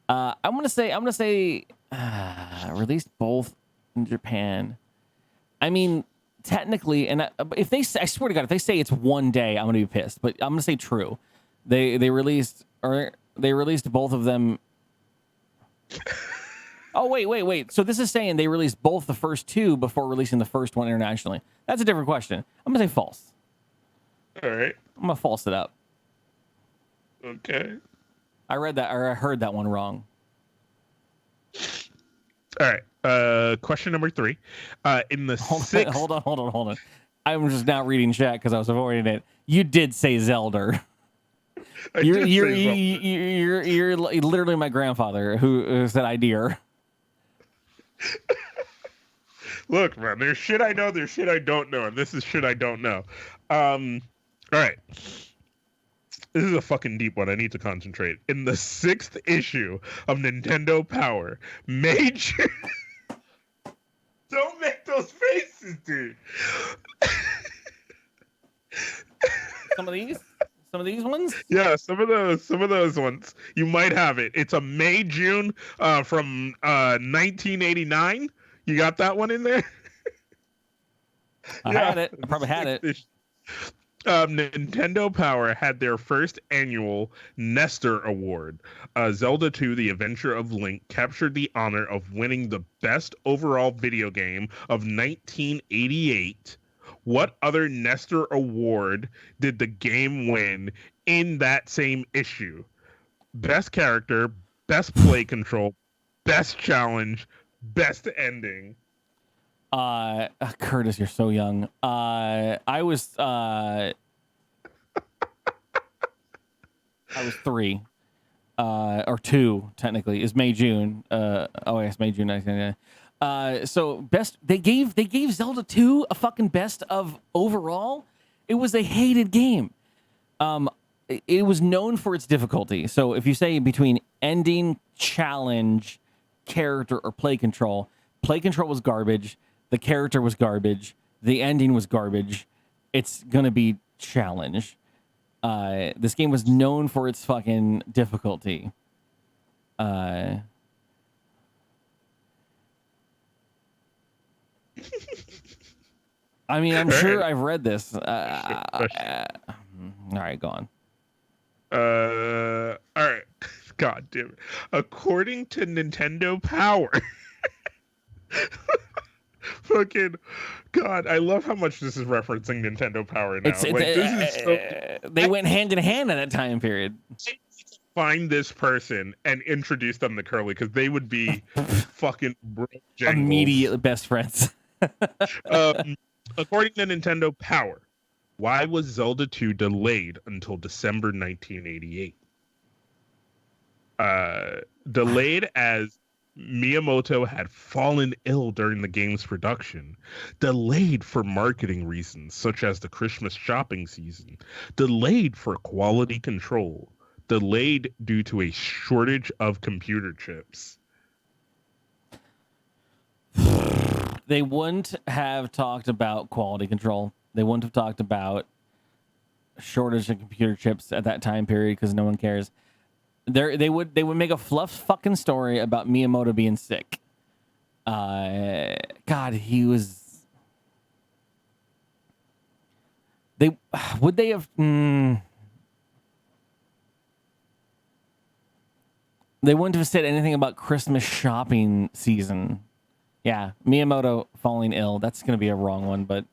I'm gonna say released both in Japan. I mean, technically, and if they say, I swear to God, if they say it's one day, I'm gonna be pissed. But I'm gonna say true. They released both of them. Oh wait. So this is saying they released both the first two before releasing the first one internationally. That's a different question. I'm gonna say false. All right. I'm gonna false it up. Okay. I read that, or I heard that one wrong. All right. Question number 3. In the Hold on. I'm just now reading chat because I was avoiding it. You did say Zelda. You're literally my grandfather who said idea. Look, man, there's shit I know, there's shit I don't know, and this is shit I don't know. All right. This is a fucking deep one. I need to concentrate. In the 6th issue of Nintendo Power, Major... Don't make those faces, dude. Some of these ones? Yeah, some of those ones. You might have it. It's a May-June from 1989. You got that one in there? I had it. I probably had it. Nintendo Power had their first annual Nestor Award. Zelda 2: The Adventure of Link captured the honor of winning the best overall video game of 1988. What other Nestor Award did the game win in that same issue? Best character, best play control, best challenge, best ending. Curtis, you're so young. I was 3, or 2 technically. Is May June. Yes, May June 1999. So best they gave Zelda 2 a fucking best of overall. It was a hated game. It was known for its difficulty. So if you say between ending, challenge, character, or play control was garbage. The character was garbage. The ending was garbage. It's gonna be challenge. This game was known for its fucking difficulty. I mean, I'm sure I've read this. All right, go on. All right. God damn it. According to Nintendo Power. Fucking God, I love how much this is referencing Nintendo Power now. They went hand in hand at that time period. Find this person and introduce them to Curly because they would be fucking immediate best friends. According to Nintendo Power, why was Zelda 2 delayed until December 1988? Delayed as Miyamoto had fallen ill during the game's production, delayed for marketing reasons such as the Christmas shopping season, delayed for quality control, delayed due to a shortage of computer chips. They wouldn't have talked about quality control. They wouldn't have talked about shortage of computer chips at that time period because no one cares. They would make a fluff fucking story about Miyamoto being sick. God, he was. They would they have. They wouldn't have said anything about Christmas shopping season. Yeah, Miyamoto falling ill. That's gonna be a wrong one, but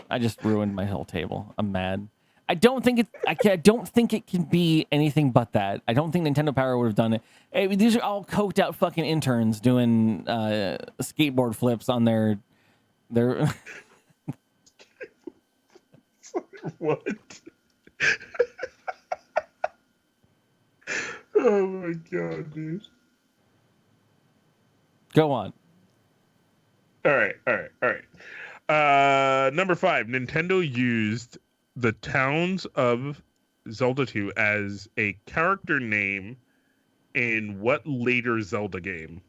I just ruined my whole table. I'm mad. I don't think it can be anything but that. I don't think Nintendo Power would have done it. I mean, these are all coked out fucking interns doing skateboard flips on their. What? Oh my god, dude. Go on. All right. Number 5, Nintendo used the towns of Zelda 2 as a character name in what later Zelda game?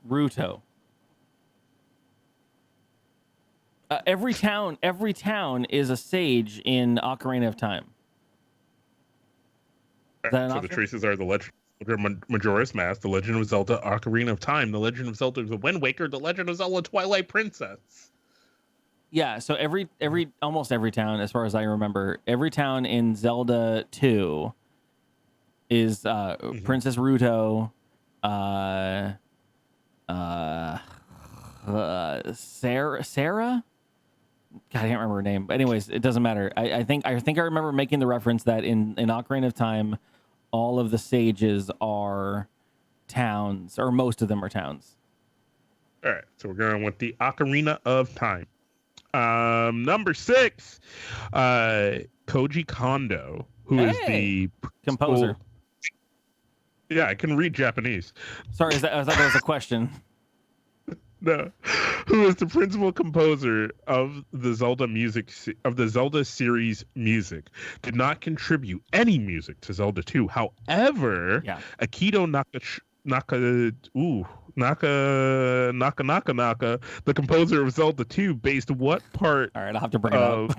Ruto. Every town is a sage in Ocarina of Time. Is that an So option? the choices are The Legend of Zelda Majora's Mask, The Legend of Zelda Ocarina of Time, The Legend of Zelda The Wind Waker, The Legend of Zelda Twilight Princess. Yeah, so almost every town, as far as I remember, every town in Zelda 2 is Princess Ruto, Sarah. God, I can't remember her name. But anyways, it doesn't matter. I think I remember making the reference that in Ocarina of Time, all of the sages are towns, or most of them are towns. All right, so we're going with the Ocarina of Time. Number 6, Koji Kondo, who is the composer. Yeah, I can read Japanese. Sorry, I thought that was a question. No, who is the principal composer of the Zelda series music, did not contribute any music to Zelda 2. However, Akito Naka, the composer of Zelda 2, based what part? All right, I'll have to bring it up.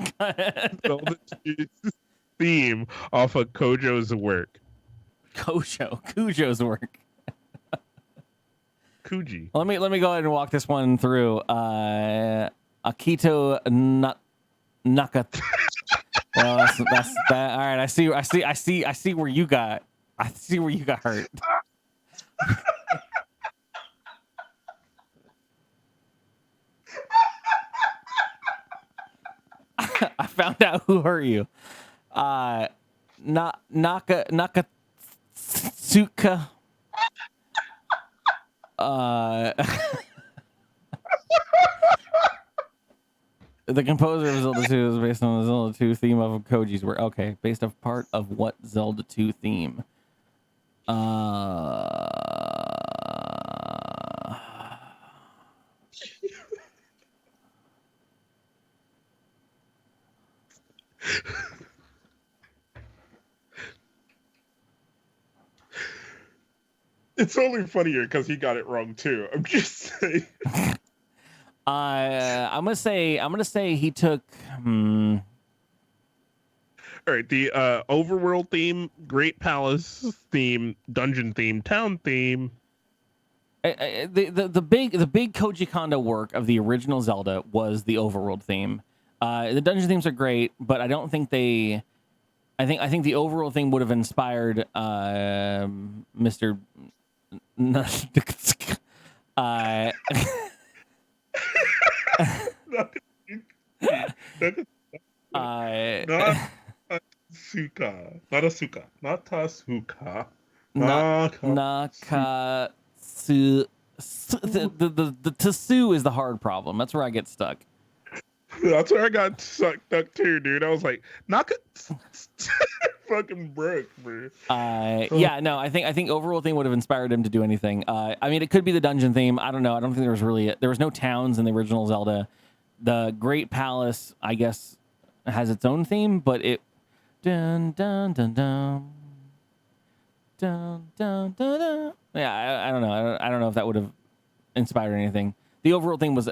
Zelda 2's theme off of Kojo's work. Kujo's work. Kuji. Let me go ahead and walk this one through. Akito Naka. Well, that's that. All right, I see where you got hurt. I found out who hurt you. Nakatsuka. The composer of Zelda 2 is based on the Zelda 2 theme of Koji's work. Okay, based off part of what Zelda 2 theme? It's only funnier because he got it wrong too. I'm just saying. I'm gonna say he took. All right, the overworld theme, Great Palace theme, dungeon theme, town theme. The big Koji Kondo work of the original Zelda was the overworld theme. The dungeon themes are great, but I don't think they. I think the overworld theme would have inspired Mr. The Tasu is the hard problem. That's where I get stuck. That's where I got stuck too, dude. I was like, fucking broke, bro. Yeah, no, I think overall thing would have inspired him to do anything. I mean, it could be the dungeon theme. I don't know. I don't think there was no towns in the original Zelda. The Great Palace, I guess, has its own theme, but it dun dun dun dun dun dun dun dun. Yeah, I don't know. I don't know if that would have inspired anything. The overall thing was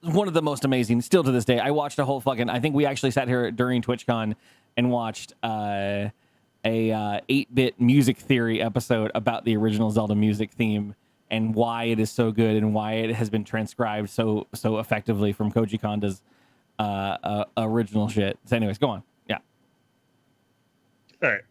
one of the most amazing, still to this day. I watched a whole fucking, I think we actually sat here during TwitchCon and watched a 8-bit music theory episode about the original Zelda music theme and why it is so good and why it has been transcribed so effectively from Koji Kondo's original shit. So anyways, go on. Yeah. All right.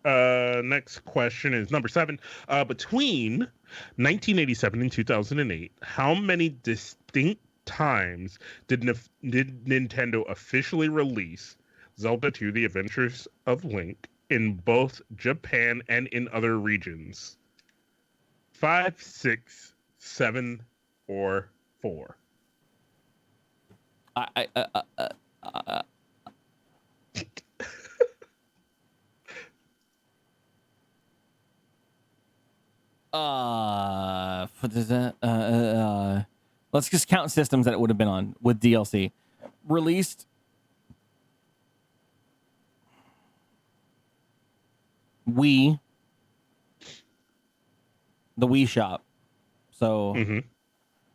Next question is number 7. Between 1987 and 2008, how many distinct times did Nintendo officially release Zelda 2: The Adventures of Link in both Japan and in other regions? 5, 6, 7, or 4? Let's just count systems that it would have been on with DLC. Released the Wii Shop. So,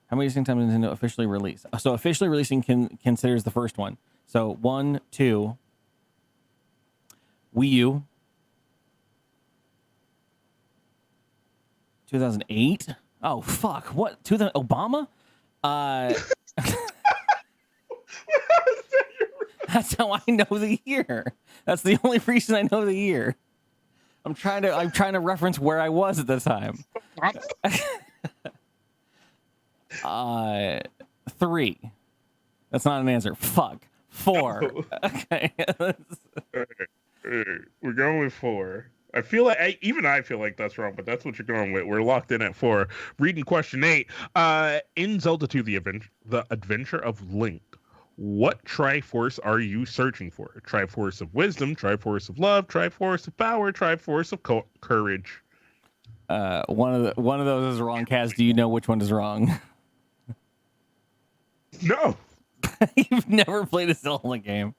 how many distinct times Nintendo officially released? So, officially releasing considers the first one. So, 1, 2, Wii U, 2008. Oh fuck! What? 2000 Obama? That's how I know the year. That's the only reason I know the year. I'm trying to reference where I was at the time. 3. That's not an answer. Fuck. 4. Okay. We're going with 4. I feel like I feel like that's wrong, but that's what you're going with. We're locked in at 4. Reading question 8. In Zelda 2: The Adventure of Link, what Triforce are you searching for? Triforce of Wisdom, Triforce of Love, Triforce of Power, Triforce of Courage. One of those is wrong. Kaz, do you know which one is wrong? No. You've never played a Zelda game.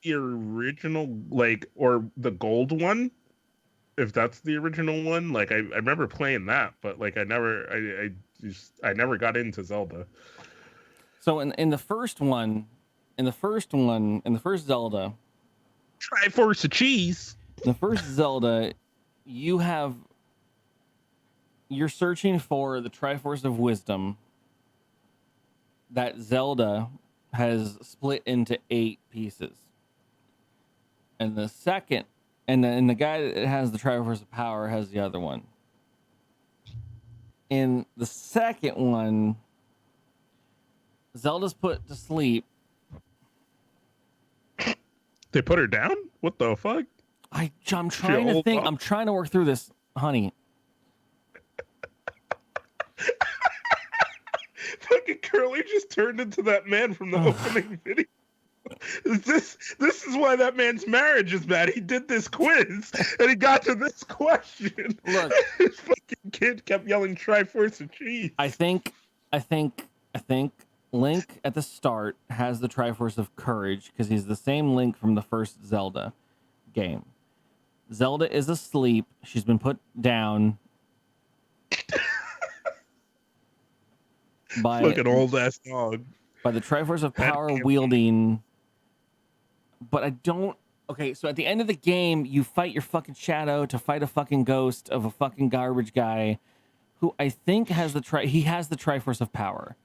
The original, like, or the gold one, if that's the original one. Like, I remember playing that, but like I never got into Zelda. So in the first Zelda, Triforce of Cheese. The first Zelda, you're searching for the Triforce of Wisdom that Zelda has split into 8 pieces. And the second, and the guy that has the Triforce of Power has the other one. In the second one, Zelda's put to sleep. They put her down? What the fuck? I'm trying to think. I'm trying to work through this, honey. Fucking Curly just turned into that man from the opening video. This is why that man's marriage is bad. He did this quiz and he got to this question. Look, this fucking kid kept yelling Triforce of Cheese. I think Link at the start has the Triforce of Courage because he's the same Link from the first Zelda game. Zelda is asleep. She's been put down by Look at old ass dog. By the Triforce of Power wielding. But I don't. Okay, so at the end of the game, you fight your fucking shadow to fight a fucking ghost of a fucking garbage guy, who I think has the Triforce of Power.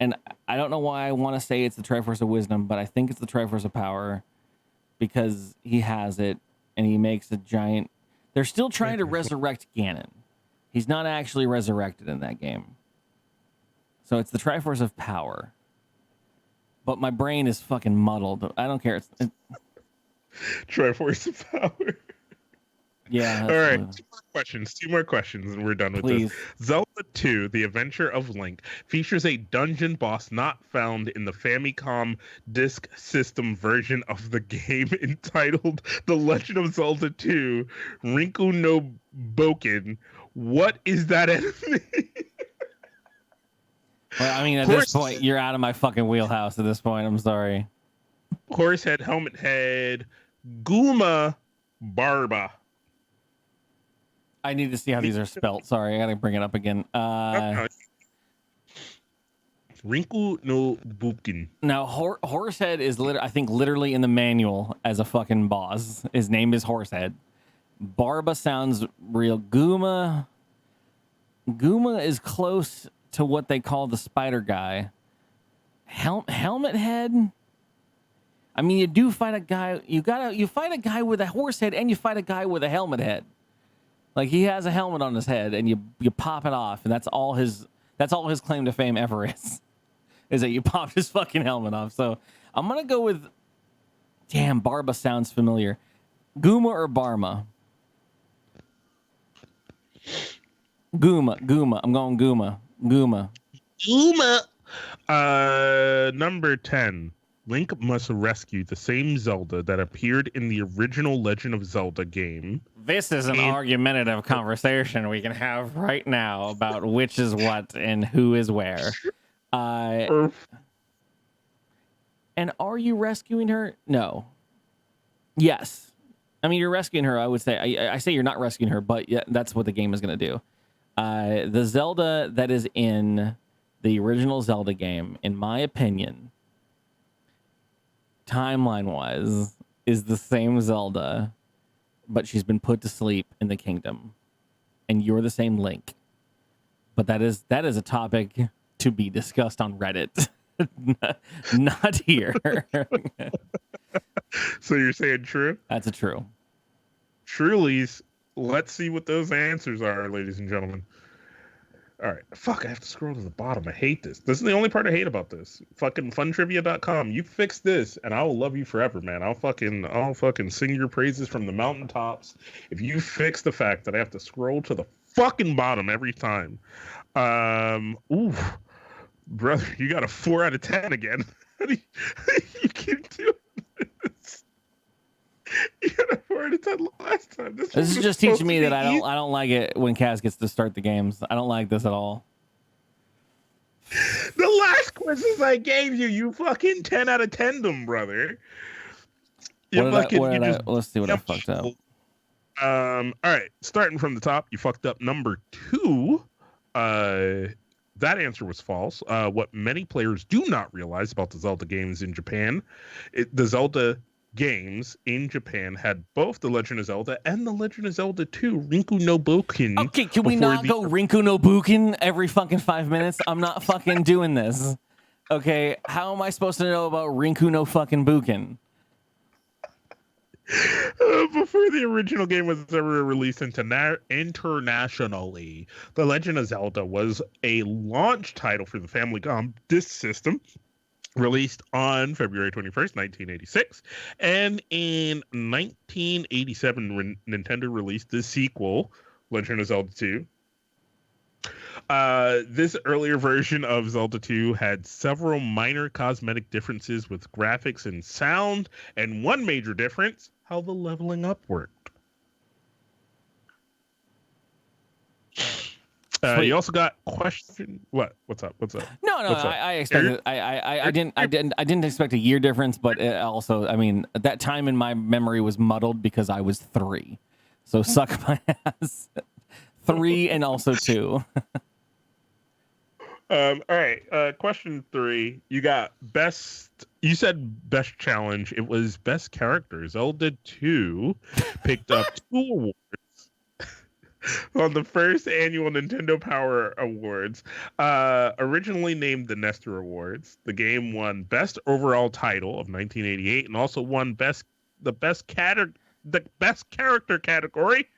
And I don't know why I want to say it's the Triforce of Wisdom, but I think it's the Triforce of Power because he has it and he makes a giant. They're still trying to resurrect Ganon. He's not actually resurrected in that game. So it's the Triforce of Power. But my brain is fucking muddled. I don't care. Triforce of Power. Yeah. All right. Two more questions, and we're done with this. Zelda 2: The Adventure of Link features a dungeon boss not found in the Famicom Disk System version of the game entitled The Legend of Zelda 2: Rinko No Buken. What is that enemy? Well, I mean, at this point, you're out of my fucking wheelhouse at this point. I'm sorry. Horse head, helmet head, Guma Barba. I need to see how these are spelt. Sorry, I gotta bring it up again. Rinko No Buken. Now, Horsehead is I think literally in the manual as a fucking boss. His name is Horsehead. Barba sounds real. Guma is close to what they call the spider guy. Helmet head. I mean, you do fight a guy. You fight a guy with a horse head, and you fight a guy with a helmet head. Like, he has a helmet on his head, and you pop it off, and that's all his claim to fame ever is that you popped his fucking helmet off. So I'm gonna go with. Damn, Barba sounds familiar. Guma or Barma? Guma. I'm going Guma. Number 10. Link must rescue the same Zelda that appeared in the original Legend of Zelda game. This is an argumentative conversation we can have right now about which is what and who is where. And are you rescuing her? No. Yes. I mean, you're rescuing her. I would say. I say you're not rescuing her, but yeah, that's what the game is going to do. The Zelda that is in the original Zelda game, in my opinion, timeline-wise, is the same Zelda, but she's been put to sleep in the kingdom, and you're the same Link. But that is a topic to be discussed on Reddit, not here. So you're saying true? That's a true. Truly's. Let's see what those answers are, ladies and gentlemen. All right. Fuck, I have to scroll to the bottom. I hate this. This is the only part I hate about this. Fucking funtrivia.com. You fix this and I will love you forever, man. I'll fucking sing your praises from the mountaintops if you fix the fact that I have to scroll to the fucking bottom every time. Ooh. Brother, you got a 4 out of 10 again. You keep doing this. You got a 4 out of 10 last time. This is just teaching me that I don't like it when Kaz gets to start the games. I don't like this at all. The last quizzes I gave you, you fucking 10 out of 10 them, brother. Let's see what I fucked up. All right, starting from the top, you fucked up number 2. That answer was false. What many players do not realize about the Zelda games in Japan, the Zelda games in Japan had both The Legend of Zelda and The Legend of Zelda 2, Rinko No Buken. Okay, can we not go Rinko No Buken every fucking 5 minutes? I'm not fucking doing this. Okay, how am I supposed to know about Rinko No fucking Buken? Before the original game was ever released internationally, The Legend of Zelda was a launch title for the Famicom Disk System, released on February 21st, 1986. And in 1987, Nintendo released the sequel, Legend of Zelda 2. This earlier version of Zelda 2 had several minor cosmetic differences with graphics and sound, and one major difference, how the leveling up worked. You also got question. What's up? No. I expected. I didn't expect a year difference, but it also, I mean, that time in my memory was muddled because I was 3. So suck my ass. 3 and also 2. All right. Question 3. You got best. You said best challenge. It was best character. Zelda 2 picked up 2 awards on the first annual Nintendo Power Awards, originally named the Nestor Awards. The game won Best Overall Title of 1988 and also won the best character category.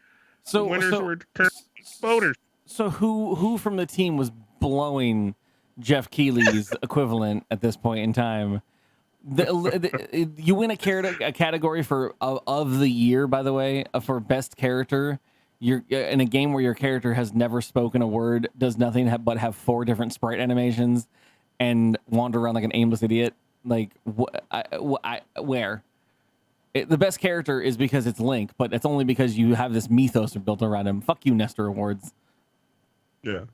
So the winners were voters. So who from the team was blowing Jeff Keighley's equivalent at this point in time? You win a category for of the year, by the way, for best character. You're in a game where your character has never spoken a word, does nothing but have 4 different sprite animations, and wander around like an aimless idiot. Like, where? The best character is because it's Link, but it's only because you have this mythos built around him. Fuck you, Nestor Awards. Yeah.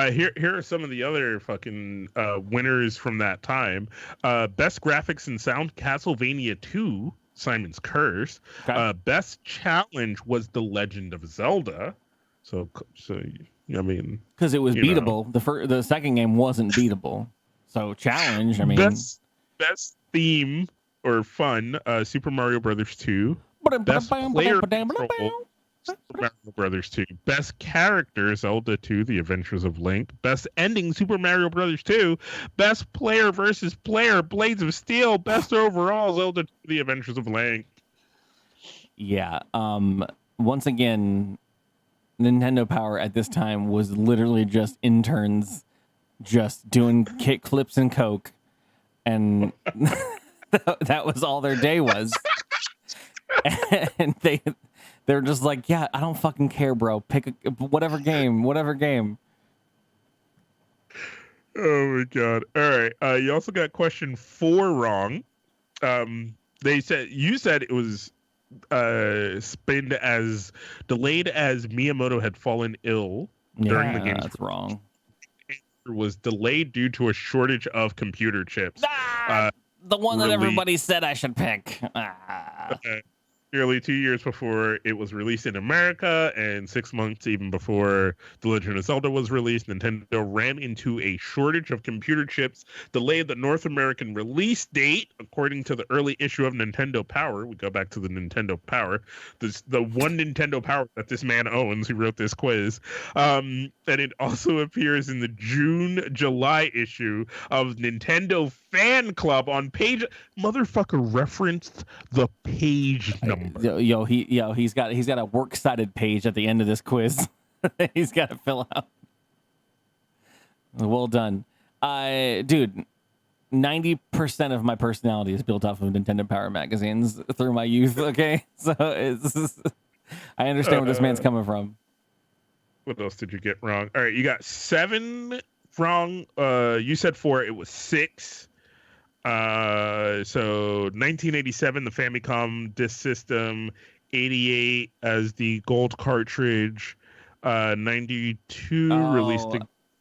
Here are some of the other fucking winners from that time. Best graphics and sound, Castlevania 2. Simon's Curse. Okay. Best challenge was The Legend of Zelda. So I mean, because it was beatable. The second game wasn't beatable. So challenge. I mean, best theme or fun. Super Mario Brothers 2. Best player control, Super Mario Brothers 2. Best character, Zelda 2, The Adventures of Link. Best ending, Super Mario Brothers 2. Best player versus player, Blades of Steel. Best overall, Zelda 2, The Adventures of Link. Yeah. Once again, Nintendo Power at this time was literally just interns just doing kick flips and coke. And that was all their day was. And they're just like, yeah, I don't fucking care, bro. Pick whatever game. Oh my god! All right, you also got question 4 wrong. You said it was delayed as Miyamoto had fallen ill during the game. That's wrong. It was delayed due to a shortage of computer chips. The one that everybody said I should pick. nearly 2 years before it was released in America, and 6 months even before The Legend of Zelda was released, Nintendo ran into a shortage of computer chips, delayed the North American release date, according to the early issue of Nintendo Power. We go back to the Nintendo Power, the one Nintendo Power that this man owns, who wrote this quiz. And it also appears in the June-July issue of Nintendo Fan Club on page. Motherfucker referenced the page number. He's got a works cited page at the end of this quiz. He's got to fill out. Well done, dude. 90% of my personality is built off of Nintendo Power magazines through my youth. Okay, so I understand where this man's coming from. What else did you get wrong? All right, you got 7 wrong. You said 4. It was 6. So 1987, the Famicom disk system. 88 as the gold cartridge. 92 released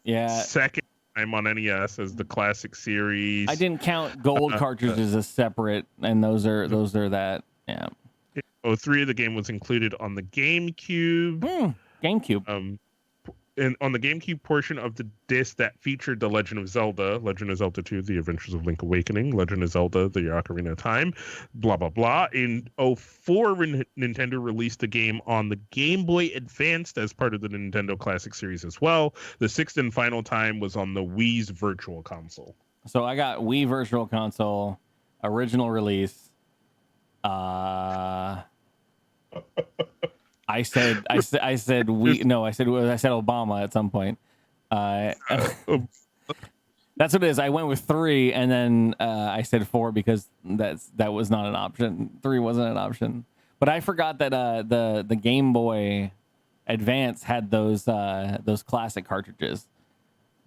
the second time on NES as the classic series. I didn't count gold cartridges as separate, and those are that. Yeah. 03, the game was included on the GameCube. GameCube. And on the GameCube portion of the disc that featured The Legend of Zelda, Legend of Zelda 2, The Adventures of Link Awakening, Legend of Zelda, The Ocarina of Time, blah, blah, blah. In 04, Nintendo released the game on the Game Boy Advanced as part of the Nintendo Classic Series as well. The 6th and final time was on the Wii's Virtual Console. So I got Wii Virtual Console, original release. I said Obama at some point. That's what it is. I went with 3, and then I said 4 because that was not an option. 3 wasn't an option. But I forgot that the Game Boy Advance had those classic cartridges,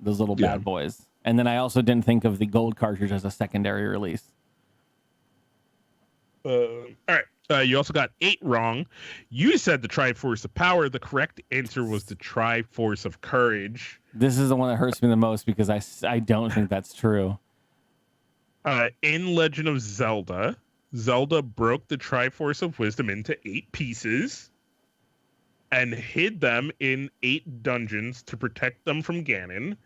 those little bad boys. And then I also didn't think of the gold cartridge as a secondary release. All right. You also got 8 wrong. You said the Triforce of Power. The correct answer was the Triforce of Courage. This is the one that hurts me the most because I don't think that's true. In Legend of Zelda, Zelda broke the Triforce of Wisdom into 8 pieces and hid them in 8 dungeons to protect them from Ganon.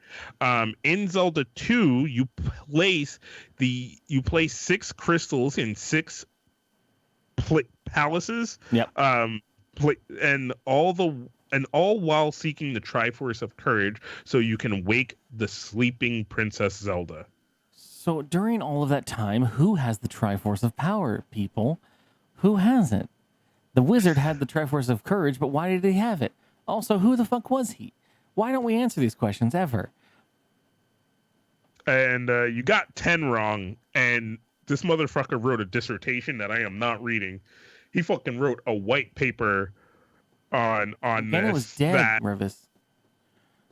In Zelda 2, you place 6 crystals in 6 palaces. Yep. And all while seeking the Triforce of Courage, so you can wake the sleeping Princess Zelda. So during all of that time, who has the Triforce of Power, people? Who has it? The wizard had the Triforce of Courage, but why did he have it? Also, who the fuck was he? Why don't we answer these questions ever? And you got 10 wrong, and this motherfucker wrote a dissertation that I am not reading. He fucking wrote a white paper on this. It was dead, Revis.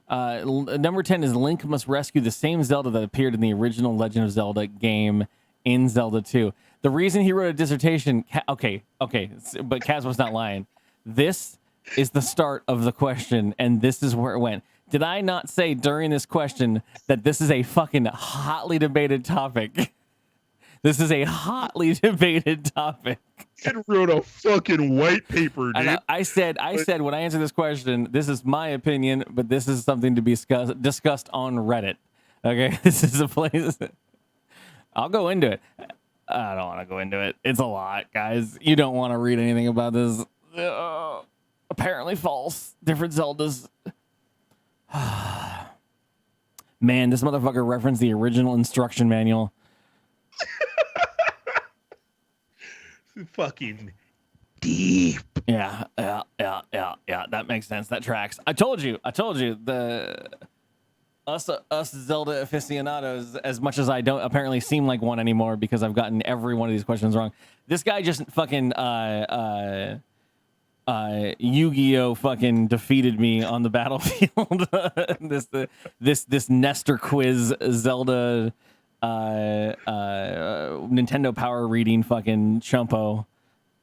Number 10 is Link must rescue the same Zelda that appeared in the original Legend of Zelda game in Zelda 2. The reason he wrote a dissertation... Okay, but Kaz was not lying. This is the start of the question, and this is where it went. Did I not say during this question that this is a fucking hotly debated topic? This is a hotly debated topic. It wrote a fucking white paper, dude. I said when I answer this question, this is my opinion, but this is something to be discussed on Reddit. Okay, this is a place. I'll go into it. I don't want to go into it. It's a lot, guys. You don't want to read anything about this. Apparently false. Different Zeldas. Man, this motherfucker referenced the original instruction manual. Fucking deep. Yeah. That makes sense. That tracks. I told you. Us Zelda aficionados, as much as I don't apparently seem like one anymore because I've gotten every one of these questions wrong. This guy just fucking Yu-Gi-Oh fucking defeated me on the battlefield. this Nestor quiz Zelda Nintendo Power reading fucking chumpo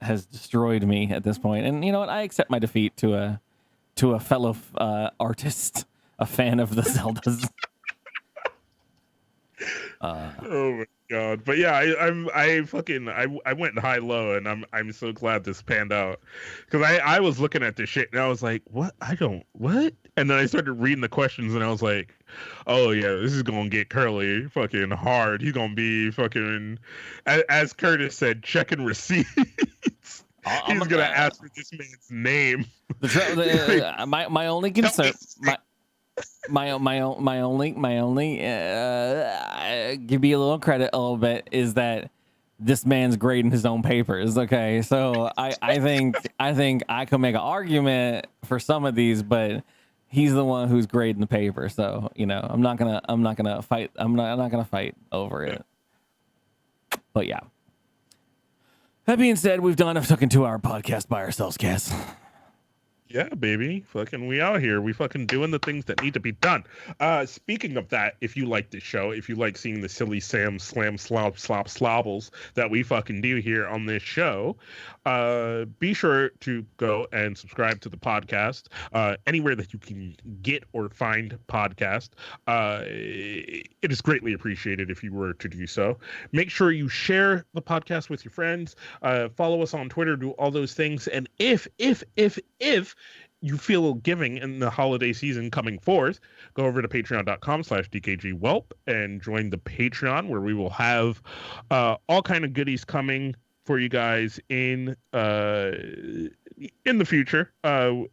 has destroyed me at this point. And you know what? I accept my defeat to a fellow artist, a fan of the Zeldas. Oh my God. But yeah, I went high low, and I'm so glad this panned out, because I was looking at this shit and I was like, what? What? And then I started reading the questions and I was like, oh yeah, this is gonna get Curly fucking hard. He's gonna be fucking, as Curtis said, checking receipts. He's gonna ask for this man's name. My only concern, my only give me a little credit a little bit is that this man's grading his own papers. Okay, so I think I can make an argument for some of these, but he's the one who's grading the paper. So I'm not gonna fight over it. But yeah. That being said, we've done a fucking 2-hour podcast by ourselves, Cass. Yeah, baby. Fucking we out here. We fucking doing the things that need to be done. Speaking of that, if you like this show, if you like seeing the silly Sam slam slop slobbles that we fucking do here on this show, be sure to go and subscribe to the podcast anywhere that you can get or find podcast. It is greatly appreciated if you were to do so. Make sure you share the podcast with your friends. Follow us on Twitter, do all those things. And if you feel giving in the holiday season coming forth, go over to patreon.com/dkgWELP and join the Patreon, where we will have all kind of goodies coming for you guys in the future.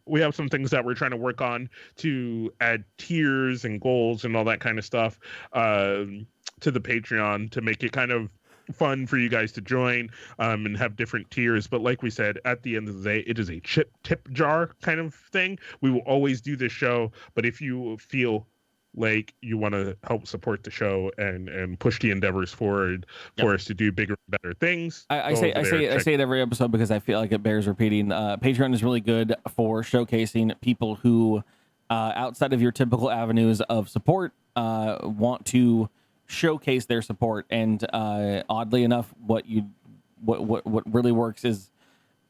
We have some things that we're trying to work on to add tiers and goals and all that kind of stuff to the Patreon to make it kind of fun for you guys to join and have different tiers. But like we said, at the end of the day, it is a tip jar kind of thing. We will always do this show, but if you feel like you want to help support the show and push the endeavors forward for us to do bigger and better things, I say it every episode because I feel like it bears repeating. Patreon is really good for showcasing people who outside of your typical avenues of support want to showcase their support. And oddly enough, what really works is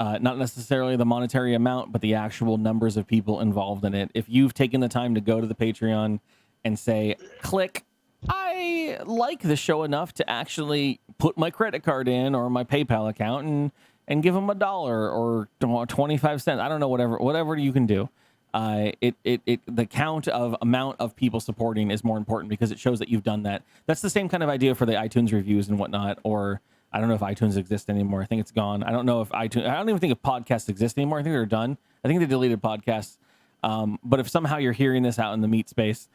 not necessarily the monetary amount, but the actual numbers of people involved in it. If you've taken the time to go to the Patreon and say, click, I like the show enough to actually put my credit card in or my PayPal account and give them $1 or 25 cents. I don't know, whatever you can do. The count of amount of people supporting is more important because it shows that you've done that. That's the same kind of idea for the iTunes reviews and whatnot. Or I don't know if iTunes exists anymore. I think it's gone. I don't know if iTunes, I don't even think if podcasts exist anymore. I think they're done. I think they deleted podcasts. But if somehow you're hearing this out in the meat space,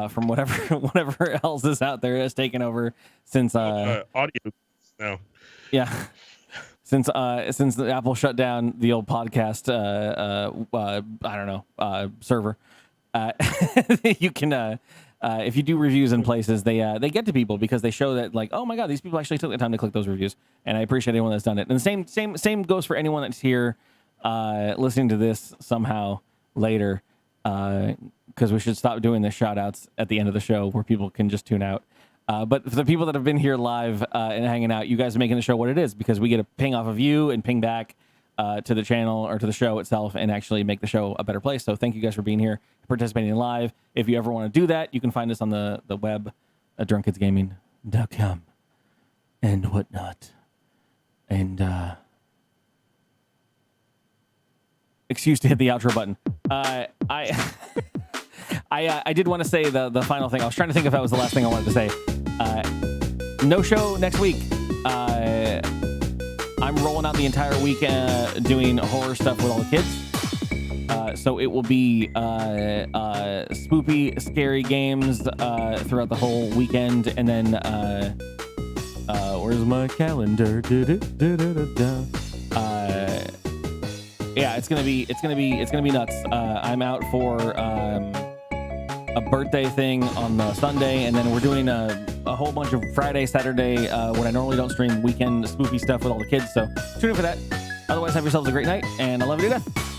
from whatever else is out there has taken over since audio now. Yeah. Since the Apple shut down the old podcast I don't know server, you can if you do reviews in places, they get to people because they show that, like, oh my god, these people actually took the time to click those reviews, and I appreciate anyone that's done it. And the same goes for anyone that's here listening to this somehow later, because we should stop doing the shout outs at the end of the show where people can just tune out. But for the people that have been here live and hanging out, you guys are making the show what it is, because we get a ping off of you and ping back to the channel or to the show itself and actually make the show a better place. So thank you guys for being here, participating live. If you ever want to do that, you can find us on the web at drunkkidsgaming.com and whatnot. And excuse to hit the outro button. I did want to say the final thing. I was trying to think if that was the last thing I wanted to say. No show next week. I'm rolling out the entire week doing horror stuff with all the kids. So it will be spoopy, scary games throughout the whole weekend. And then where's my calendar? Yeah, it's gonna be nuts. I'm out for a birthday thing on the Sunday, and then we're doing a whole bunch of Friday, Saturday, when I normally don't stream weekend spoopy stuff with all the kids. So tune in for that. Otherwise, have yourselves a great night, and I love you to death.